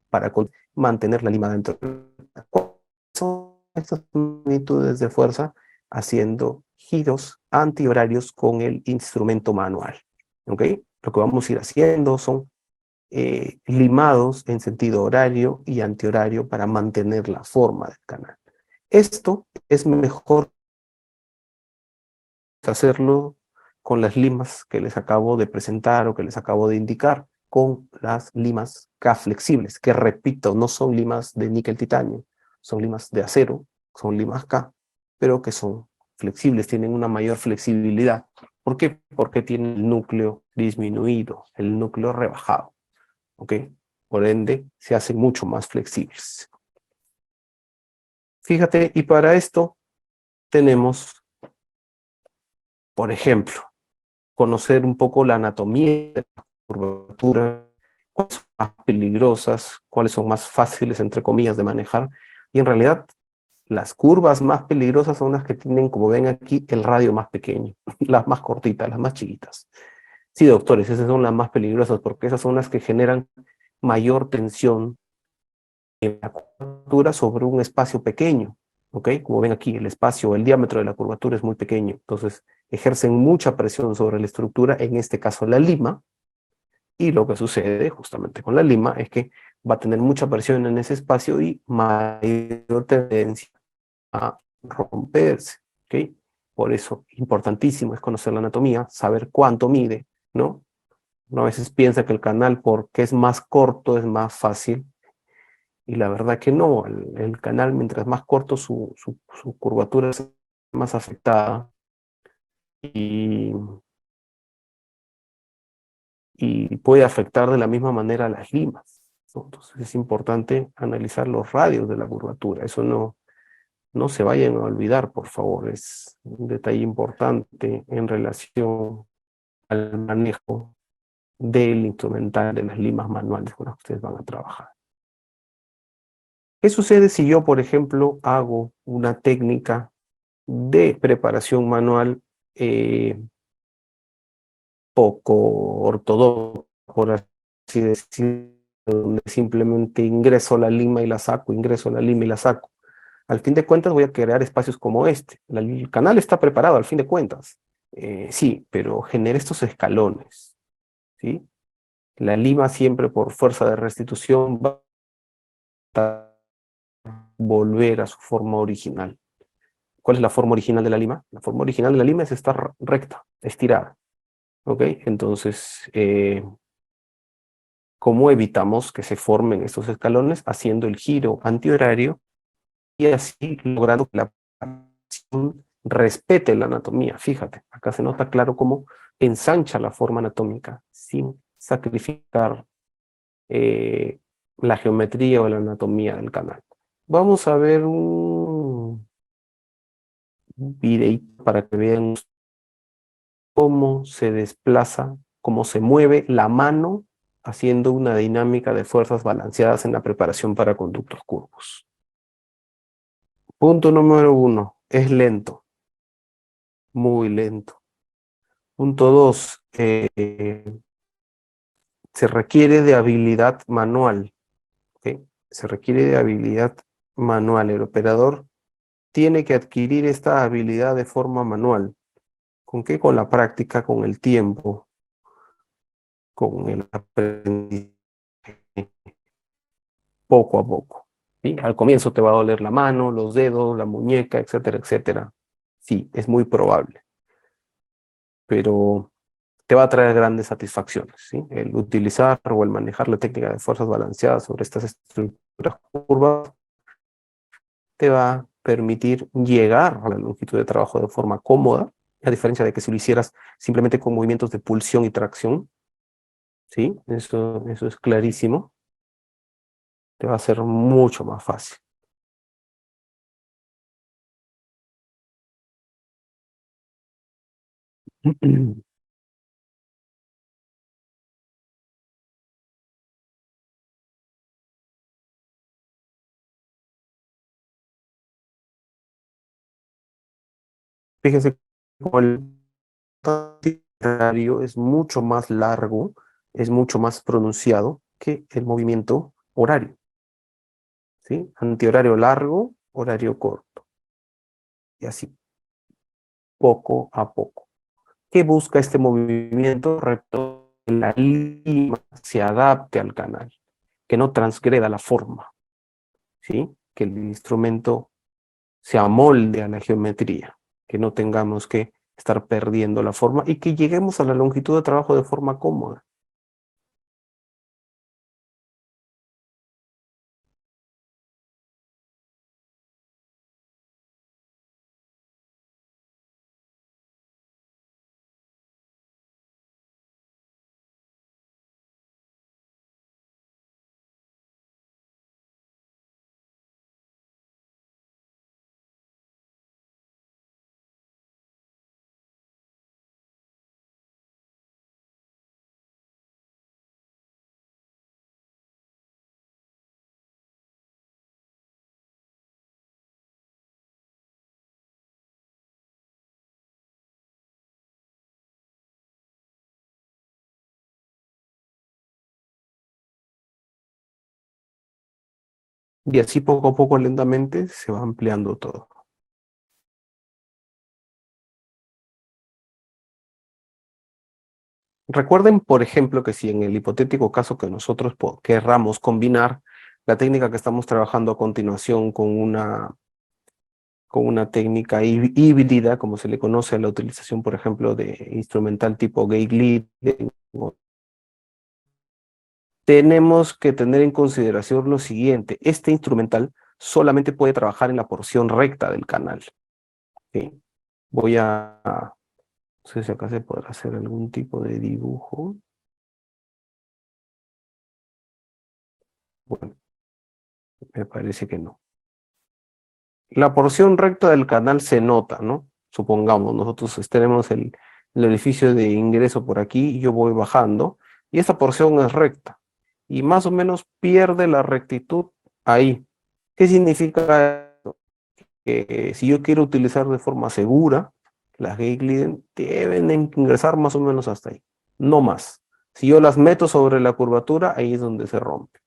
[SPEAKER 2] para mantener la lima dentro. ¿Cuáles son estas magnitudes de fuerza? Haciendo giros antihorarios con el instrumento manual. ¿Ok? Lo que vamos a ir haciendo son limados en sentido horario y antihorario para mantener la forma del canal. Esto es mejor hacerlo con las limas que les acabo de presentar o que les acabo de indicar, con las limas K flexibles, que repito, no son limas de níquel titanio, son limas de acero, son limas K, pero que son flexibles, tienen una mayor flexibilidad. ¿Por qué? Porque tienen el núcleo disminuido, el núcleo rebajado. ¿Ok? Por ende, se hacen mucho más flexibles. Fíjate, y para esto tenemos, por ejemplo, conocer un poco la anatomía de la curvatura, cuáles son más peligrosas, cuáles son más fáciles, entre comillas, de manejar. Y en realidad, las curvas más peligrosas son las que tienen, como ven aquí, el radio más pequeño, las más cortitas, las más chiquitas. Sí, doctores, esas son las más peligrosas porque esas son las que generan mayor tensión en la curvatura sobre un espacio pequeño, ¿ok? Como ven aquí, el espacio, el diámetro de la curvatura es muy pequeño, entonces ejercen mucha presión sobre la estructura, en este caso la lima, y lo que sucede justamente con la lima es que va a tener mucha presión en ese espacio y mayor tendencia a romperse, ¿ok? Por eso, importantísimo es conocer la anatomía, saber cuánto mide, ¿no? Uno a veces piensa que el canal, porque es más corto, es más fácil, Y la verdad que no, el canal, mientras más corto su curvatura es más afectada y, y puede afectar de la misma manera a las limas, ¿no? Entonces es importante analizar los radios de la curvatura. Eso no se vayan a olvidar, por favor. Es un detalle importante en relación al manejo del instrumental de las limas manuales con las que ustedes van a trabajar. ¿Qué sucede si yo, por ejemplo, hago una técnica de preparación manual poco ortodoxa, por así decirlo, donde simplemente ingreso la lima y la saco, ingreso la lima y la saco? Al fin de cuentas voy a crear espacios como este. El canal está preparado, al fin de cuentas. Sí, pero genera estos escalones, ¿sí? La lima siempre por fuerza de restitución va a volver a su forma original. ¿Cuál es la forma original de la lima? La forma original de la lima es estar recta, estirada. ¿Ok? Entonces, ¿cómo evitamos que se formen estos escalones? Haciendo el giro antihorario y así logrando que la preparación respete la anatomía. Fíjate, acá se nota claro cómo ensancha la forma anatómica sin sacrificar eh, la geometría o la anatomía del canal. Vamos a ver un videito para que vean cómo se desplaza, cómo se mueve la mano haciendo una dinámica de fuerzas balanceadas en la preparación para conductos curvos. Punto número 1, es lento, muy lento. Punto 2, se requiere de habilidad manual, ¿ok? Se requiere de habilidad manual. El operador tiene que adquirir esta habilidad de forma manual. ¿Con qué? Con la práctica, con el tiempo, con el aprendizaje, poco a poco, ¿sí? Al comienzo te va a doler la mano, los dedos, la muñeca, etcétera, etcétera. Sí, es muy probable, pero te va a traer grandes satisfacciones, ¿sí? El utilizar o el manejar la técnica de fuerzas balanceadas sobre estas estructuras curvas te va a permitir llegar a la longitud de trabajo de forma cómoda, a diferencia de que si lo hicieras simplemente con movimientos de pulsión y tracción, ¿sí? Eso es clarísimo, te va a ser mucho más fácil. Fíjense cómo el horario es mucho más largo, es mucho más pronunciado que el movimiento horario, ¿sí? Antihorario largo, horario corto, y así, poco a poco. ¿Qué busca este movimiento? Que la lima se adapte al canal, que no transgreda la forma, ¿sí? Que el instrumento se amolde a la geometría, que no tengamos que estar perdiendo la forma y que lleguemos a la longitud de trabajo de forma cómoda. Y así poco a poco, lentamente, se va ampliando todo. Recuerden, por ejemplo, que si en el hipotético caso que nosotros querramos combinar la técnica que estamos trabajando a continuación con una técnica híbrida, como se le conoce a la utilización, por ejemplo, de instrumental tipo gate lead, tenemos que tener en consideración lo siguiente. Este instrumental solamente puede trabajar en la porción recta del canal. ¿Ok? Voy a... No sé si acá se podrá hacer algún tipo de dibujo. Bueno, me parece que no. La porción recta del canal se nota, ¿no? Supongamos, nosotros tenemos el orificio de ingreso por aquí y yo voy bajando y esta porción es recta y más o menos pierde la rectitud ahí. ¿Qué significa esto? Que si yo quiero utilizar de forma segura, las gate lead deben ingresar más o menos hasta ahí, no más. Si yo las meto sobre la curvatura, ahí es donde se rompe.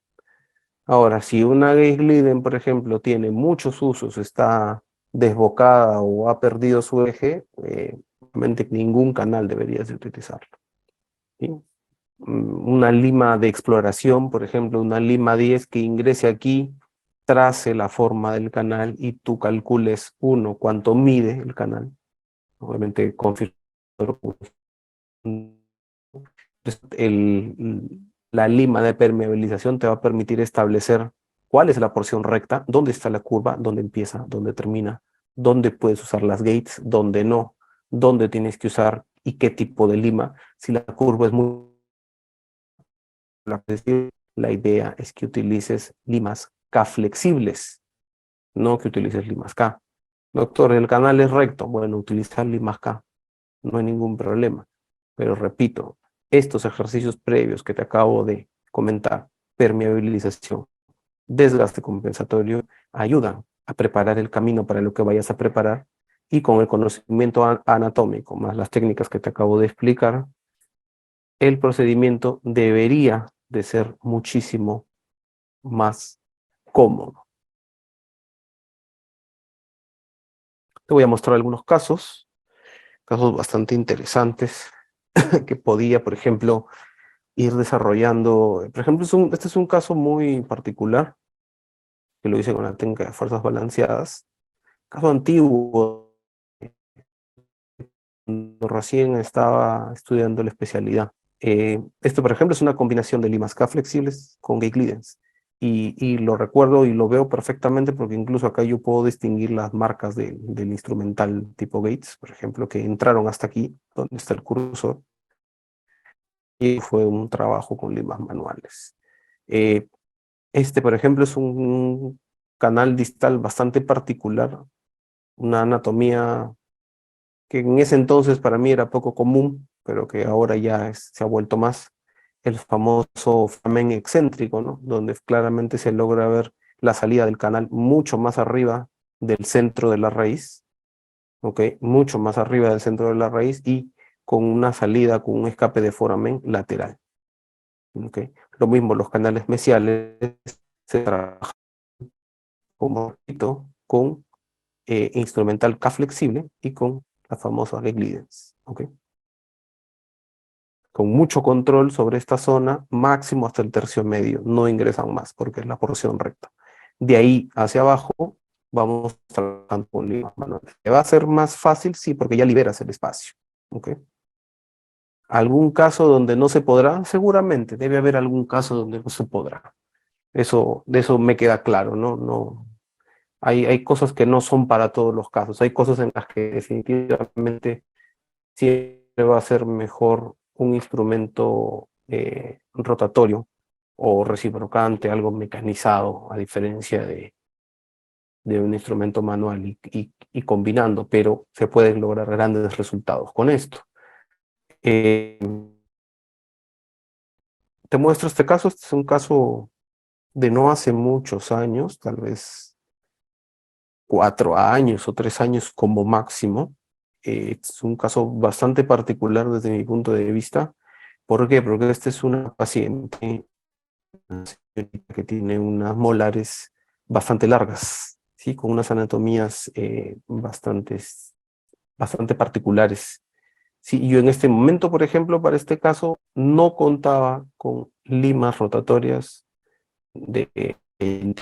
[SPEAKER 2] Ahora, si una gate lead, por ejemplo, tiene muchos usos, está desbocada o ha perdido su eje, obviamente ningún canal deberías de utilizarlo. ¿Sí? Una lima de exploración, por ejemplo, una lima 10 que ingrese aquí, trace la forma del canal y tú calcules cuánto mide el canal. Obviamente confirma la lima de permeabilización te va a permitir establecer cuál es la porción recta, dónde está la curva, dónde empieza, dónde termina, dónde puedes usar las gates, dónde no, dónde tienes que usar y qué tipo de lima. Si la curva es muy... La idea es que utilices limas K flexibles, no que utilices limas K. Doctor, el canal es recto. Bueno, utilizar limas K, no hay ningún problema. Pero repito, estos ejercicios previos que te acabo de comentar, permeabilización, desgaste compensatorio, ayudan a preparar el camino para lo que vayas a preparar y con el conocimiento anatómico, más las técnicas que te acabo de explicar, el procedimiento debería de ser muchísimo más cómodo. Te voy a mostrar algunos casos bastante interesantes que podía, por ejemplo, ir desarrollando. Por ejemplo, este es un caso muy particular, que lo hice con la técnica de fuerzas balanceadas. Caso antiguo, cuando recién estaba estudiando la especialidad. Esto, por ejemplo, es una combinación de limas K flexibles con gate leaders. Y lo recuerdo y lo veo perfectamente porque incluso acá yo puedo distinguir las marcas del instrumental tipo Gates, por ejemplo, que entraron hasta aquí, donde está el cursor, y fue un trabajo con limas manuales. Este, por ejemplo, es un canal distal bastante particular, una anatomía que en ese entonces para mí era poco común, pero que ahora ya se ha vuelto más, el famoso foramen excéntrico, ¿no? Donde claramente se logra ver la salida del canal mucho más arriba del centro de la raíz, ¿ok? Mucho más arriba del centro de la raíz y con una salida, con un escape de foramen lateral, ¿ok? Lo mismo, los canales mesiales se trabajan como con instrumental K flexible y con la famosa gate leaders, ¿ok? Con mucho control sobre esta zona, máximo hasta el tercio medio, no ingresan más porque es la porción recta. De ahí hacia abajo vamos trabajando con limas manuales. ¿Va a ser más fácil? Sí, porque ya liberas el espacio. ¿Okay? ¿Algún caso donde no se podrá? Seguramente, debe haber algún caso donde no se podrá. De eso me queda claro, ¿no? Hay cosas que no son para todos los casos, hay cosas en las que definitivamente siempre va a ser mejor un instrumento rotatorio o reciprocante, algo mecanizado, a diferencia de un instrumento manual y combinando, pero se pueden lograr grandes resultados con esto. Te muestro este caso. Este es un caso de no hace muchos años, tal vez 4 años o 3 años como máximo. Es un caso bastante particular desde mi punto de vista. ¿Por qué? Porque esta es una paciente que tiene unas molares bastante largas, ¿sí? Con unas anatomías bastante particulares. Sí, yo en este momento, por ejemplo, para este caso, no contaba con limas rotatorias de 31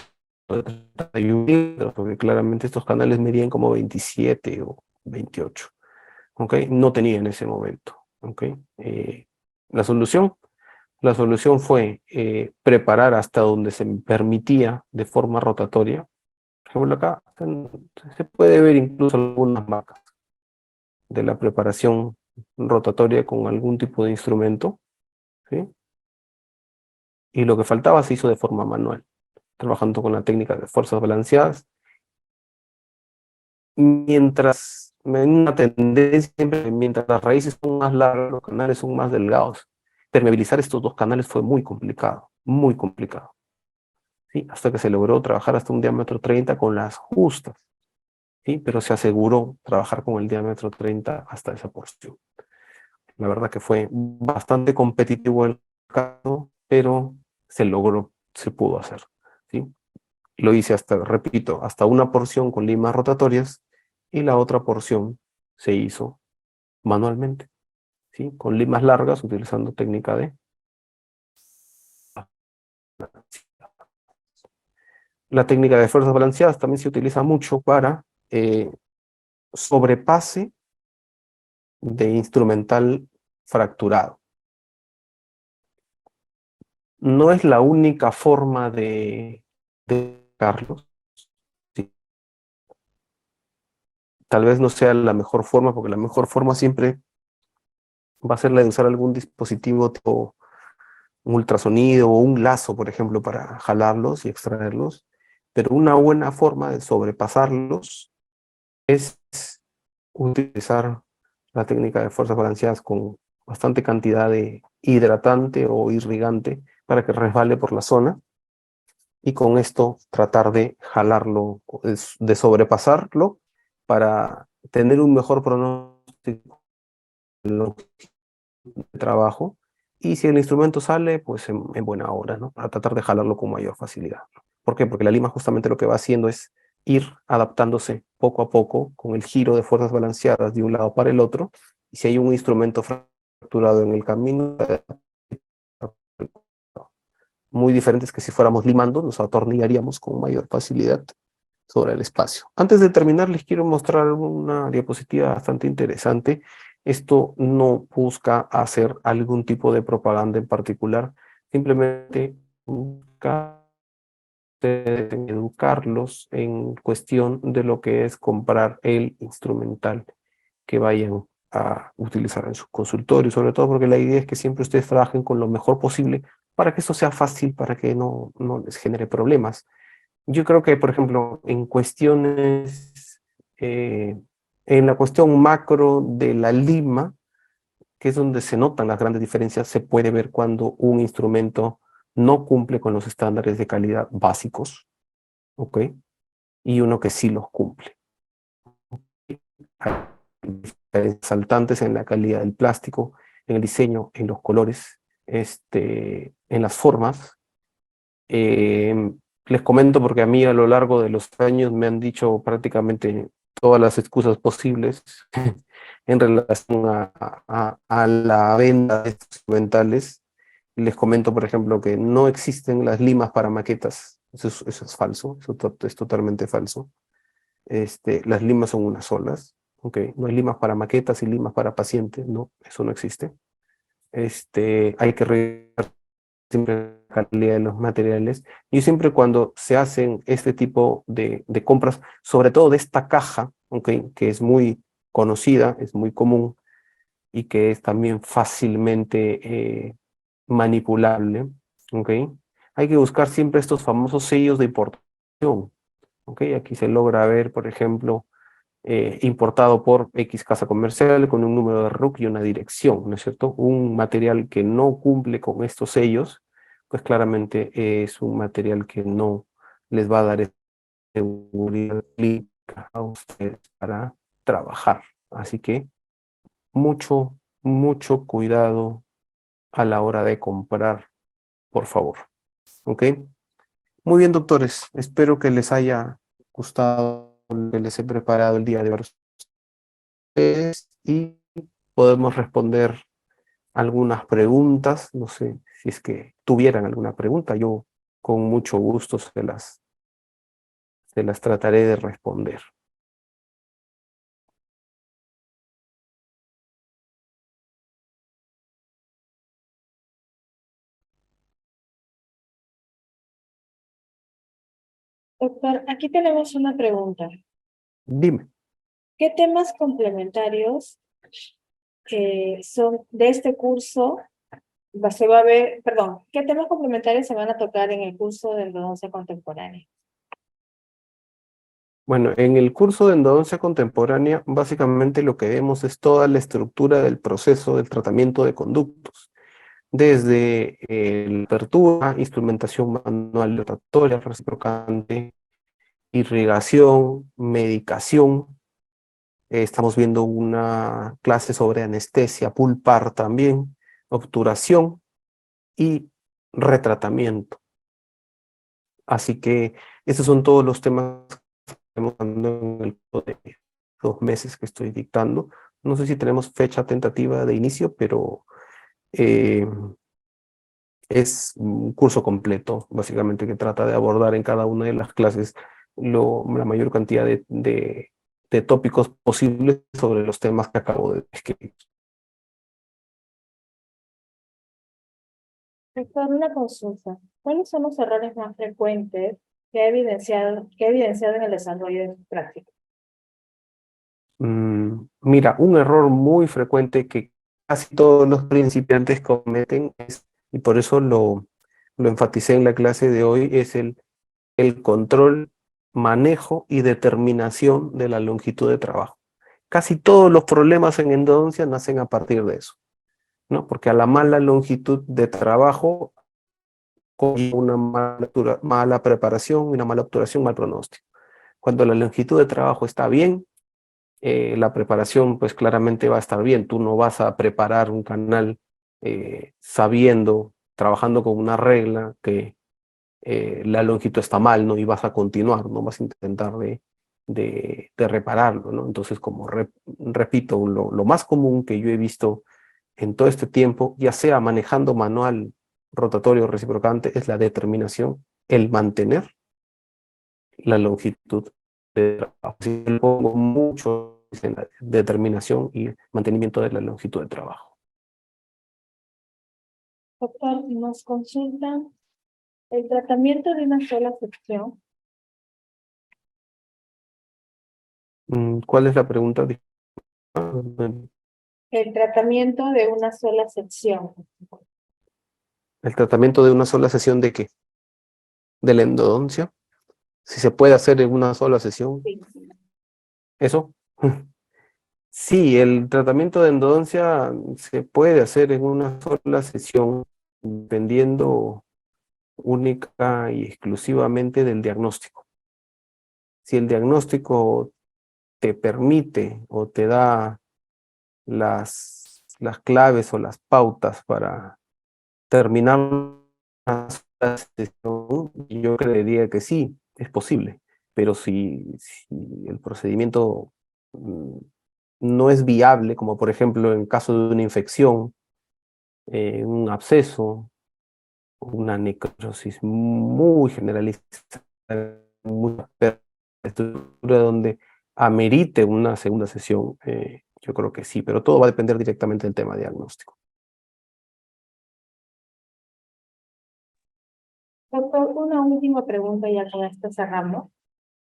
[SPEAKER 2] milímetros, porque claramente estos canales medían como 27 o 28. ¿Ok? No tenía en ese momento. ¿Ok? La solución, La solución fue preparar hasta donde se permitía de forma rotatoria. Por ejemplo, acá se puede ver incluso algunas marcas de la preparación rotatoria con algún tipo de instrumento, ¿sí? Y lo que faltaba se hizo de forma manual, trabajando con la técnica de fuerzas balanceadas. Mientras, una tendencia siempre, mientras las raíces son más largas, los canales son más delgados. Permeabilizar estos dos canales fue muy complicado, ¿sí? Hasta que se logró trabajar hasta un diámetro 30 con las justas, ¿sí? Pero se aseguró trabajar con el diámetro 30 hasta esa porción. La verdad que fue bastante competitivo el caso, pero se logró, se pudo hacer, ¿sí? Lo hice hasta, repito, hasta una porción con limas rotatorias y la otra porción se hizo manualmente, ¿sí? Con limas largas utilizando técnica de... La técnica de fuerzas balanceadas también se utiliza mucho para sobrepase de instrumental fracturado. No es la única forma de Carlos, ¿sí? Tal vez no sea la mejor forma, porque la mejor forma siempre va a ser la de usar algún dispositivo tipo un ultrasonido o un lazo, por ejemplo, para jalarlos y extraerlos. Pero una buena forma de sobrepasarlos es utilizar la técnica de fuerzas balanceadas con bastante cantidad de hidratante o irrigante para que resbale por la zona, y con esto tratar de jalarlo, de sobrepasarlo para tener un mejor pronóstico de trabajo, y si el instrumento sale, pues en buena hora, ¿no? Para tratar de jalarlo con mayor facilidad. ¿Por qué? Porque la lima justamente lo que va haciendo es ir adaptándose poco a poco con el giro de fuerzas balanceadas de un lado para el otro, y si hay un instrumento fracturado en el camino, muy diferentes que si fuéramos limando, nos atornillaríamos con mayor facilidad sobre el espacio. Antes de terminar, les quiero mostrar una diapositiva bastante interesante. Esto no busca hacer algún tipo de propaganda en particular, simplemente busca educarlos en cuestión de lo que es comprar el instrumental que vayan a utilizar en su consultorio, sobre todo porque la idea es que siempre ustedes trabajen con lo mejor posible para que esto sea fácil, para que no les genere problemas. Yo creo que, por ejemplo, en cuestiones, en la cuestión macro de la lima, que es donde se notan las grandes diferencias, se puede ver cuando un instrumento no cumple con los estándares de calidad básicos, ¿ok? Y uno que sí los cumple. Hay diferencias saltantes en la calidad del plástico, en el diseño, en los colores, en las formas. Eh, Les comento porque a mí a lo largo de los años me han dicho prácticamente todas las excusas posibles en relación a la venta de estos instrumentales. Les comento, por ejemplo, que no existen las limas para maquetas. Eso es falso, es totalmente falso. Las limas son unas solas. Okay. No hay limas para maquetas y limas para pacientes, no, eso no existe. Hay que revisar siempre la calidad de los materiales. Yo siempre cuando se hacen este tipo de compras, sobre todo de esta caja, okay, que es muy conocida, es muy común y que es también fácilmente manipulable, okay, hay que buscar siempre estos famosos sellos de importación. Okay. Aquí se logra ver, por ejemplo, importado por X casa comercial con un número de RUC y una dirección, ¿no es cierto? Un material que no cumple con estos sellos, pues claramente es un material que no les va a dar seguridad clínica a ustedes para trabajar. Así que mucho cuidado a la hora de comprar, por favor. ¿Ok? Muy bien, doctores. Espero que les haya gustado lo que les he preparado el día de hoy y podemos responder algunas preguntas. No sé si es que tuvieran alguna pregunta, yo con mucho gusto se las trataré de responder.
[SPEAKER 1] Doctor, aquí tenemos una pregunta.
[SPEAKER 2] Dime.
[SPEAKER 1] ¿Qué temas complementarios son de este curso? Se va a ver, perdón, ¿qué temas complementarios se van a tocar en el curso de endodoncia contemporánea?
[SPEAKER 2] Bueno, en el curso de endodoncia contemporánea, básicamente lo que vemos es toda la estructura del proceso del tratamiento de conductos, desde la apertura, instrumentación manual rotatoria, reciprocante, irrigación, medicación. Estamos viendo una clase sobre anestesia pulpar también, obturación y retratamiento. Así que esos son todos los temas que estamos dando en el curso de 2 meses que estoy dictando. No sé si tenemos fecha tentativa de inicio, pero eh, es un curso completo, básicamente, que trata de abordar en cada una de las clases la mayor cantidad de tópicos posibles sobre los temas que acabo de describir.
[SPEAKER 1] Doctor, una consulta. ¿Cuáles son los errores más frecuentes que ha evidenciado en el desarrollo de su práctica?
[SPEAKER 2] Mira, un error muy frecuente que casi todos los principiantes cometen y por eso lo enfaticé en la clase de hoy, es el control, manejo y determinación de la longitud de trabajo. Casi todos los problemas en endodoncia nacen a partir de eso, ¿no? Porque a la mala longitud de trabajo, con una mala preparación, una mala obturación, mal pronóstico. Cuando la longitud de trabajo está bien, la preparación pues claramente va a estar bien. Tú no vas a preparar un canal sabiendo, trabajando con una regla que la longitud está mal, ¿no? Y vas a continuar, no vas a intentar de repararlo, ¿no? Entonces, como repito, lo más común que yo he visto en todo este tiempo, ya sea manejando manual, rotatorio o reciprocante, es la determinación, el mantener la longitud de trabajo. Si le pongo mucho en la determinación y mantenimiento de la longitud de trabajo.
[SPEAKER 1] Doctor, nos consultan el tratamiento de una sola sección.
[SPEAKER 2] ¿Cuál es la pregunta?
[SPEAKER 1] El tratamiento de una sola sección.
[SPEAKER 2] ¿El tratamiento de una sola sesión de qué? ¿De la endodoncia? Si se puede hacer en una sola sesión,
[SPEAKER 1] Sí.
[SPEAKER 2] ¿eso? Sí, el tratamiento de endodoncia se puede hacer en una sola sesión, dependiendo única y exclusivamente del diagnóstico. Si el diagnóstico te permite o te da las claves o las pautas para terminar una sola sesión, yo creería que sí, es posible. Pero si el procedimiento no es viable, como por ejemplo en caso de una infección, un absceso, una necrosis muy generalizada, muy estructura donde amerite una segunda sesión, yo creo que sí, pero todo va a depender directamente del tema diagnóstico.
[SPEAKER 1] Doctor, una última pregunta y ya con esto cerramos.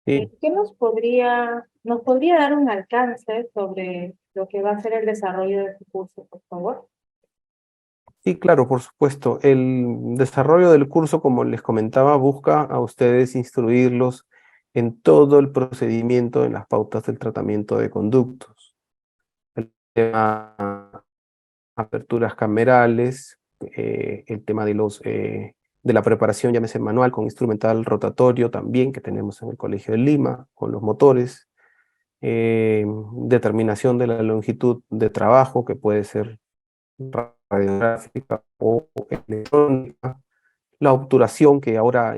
[SPEAKER 2] Sí,
[SPEAKER 1] ¿Qué nos podría dar un alcance sobre lo que va a ser el desarrollo de su curso, por favor?
[SPEAKER 2] sí, claro, por supuesto. El desarrollo del curso, como les comentaba, busca a ustedes instruirlos en todo el procedimiento, en las pautas del tratamiento de conductos. El tema aperturas camerales, el tema de la preparación, llámese manual, con instrumental rotatorio también, que tenemos en el Colegio de Lima, con los motores, determinación de la longitud de trabajo, que puede ser radiográfica o electrónica, la obturación, que ahora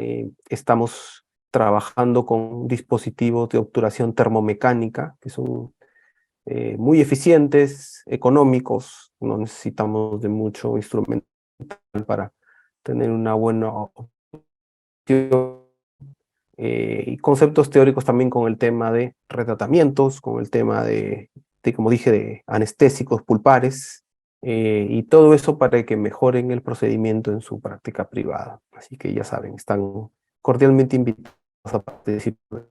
[SPEAKER 2] estamos trabajando con dispositivos de obturación termomecánica, que son muy eficientes, económicos, no necesitamos de mucho instrumental para tener una buena opción. Y conceptos teóricos también con el tema de retratamientos, con el tema como dije, de anestésicos pulpares, y todo eso para que mejoren el procedimiento en su práctica privada. Así que ya saben, están cordialmente invitados a participar.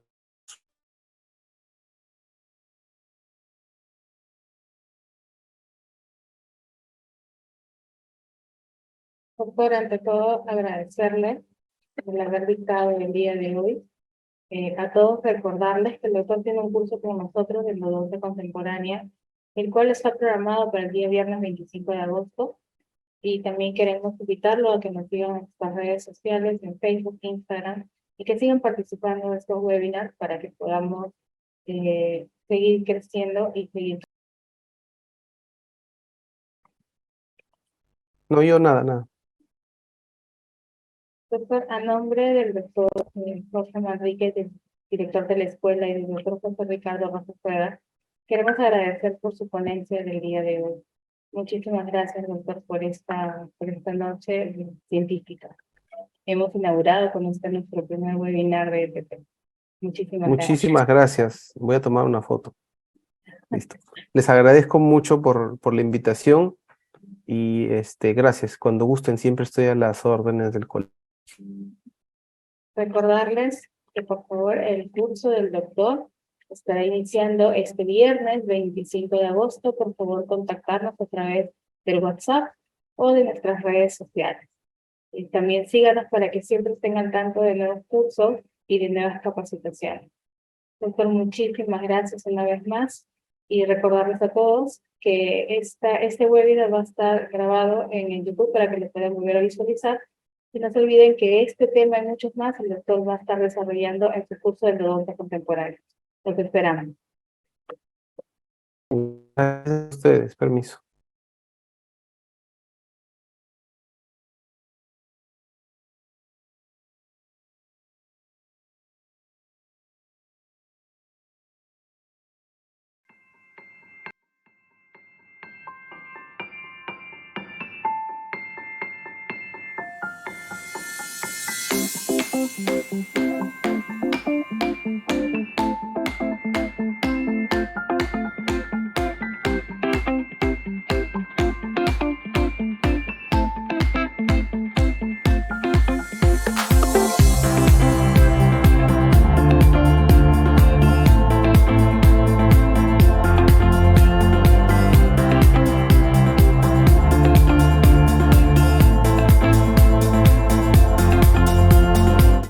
[SPEAKER 1] Doctor, ante todo, agradecerle por haber dictado el día de hoy. A todos recordarles que el doctor tiene un curso con nosotros de endodoncia contemporánea, el cual está programado para el día viernes 25 de agosto. Y también queremos invitarlo a que nos sigan en nuestras redes sociales, en Facebook, Instagram, y que sigan participando en estos webinars para que podamos seguir creciendo y seguir.
[SPEAKER 2] No, yo nada, nada.
[SPEAKER 1] Doctor, a nombre del doctor Jorge Manrique, director de la escuela, y del doctor José Ricardo Rojas Rueda, queremos agradecer por su ponencia del día de hoy. Muchísimas gracias, doctor, por esta noche científica. Hemos inaugurado con usted nuestro primer webinar de este tema. Muchísimas gracias.
[SPEAKER 2] Muchísimas gracias. Voy a tomar una foto. Listo. Les agradezco mucho por la invitación y gracias. Cuando gusten, siempre estoy a las órdenes del colegio.
[SPEAKER 1] Recordarles que por favor el curso del doctor estará iniciando este viernes 25 de agosto. Por favor contactarnos a través del WhatsApp o de nuestras redes sociales. Y también síganos para que siempre estén al tanto de nuevos cursos y de nuevas capacitaciones. Doctor, muchísimas gracias una vez más y recordarles a todos que este webinar va a estar grabado en el YouTube para que lo puedan volver a visualizar. Y no se olviden que este tema y muchos más el doctor va a estar desarrollando en su curso de endodoncia contemporánea. Los esperamos.
[SPEAKER 2] Gracias a ustedes. Permiso.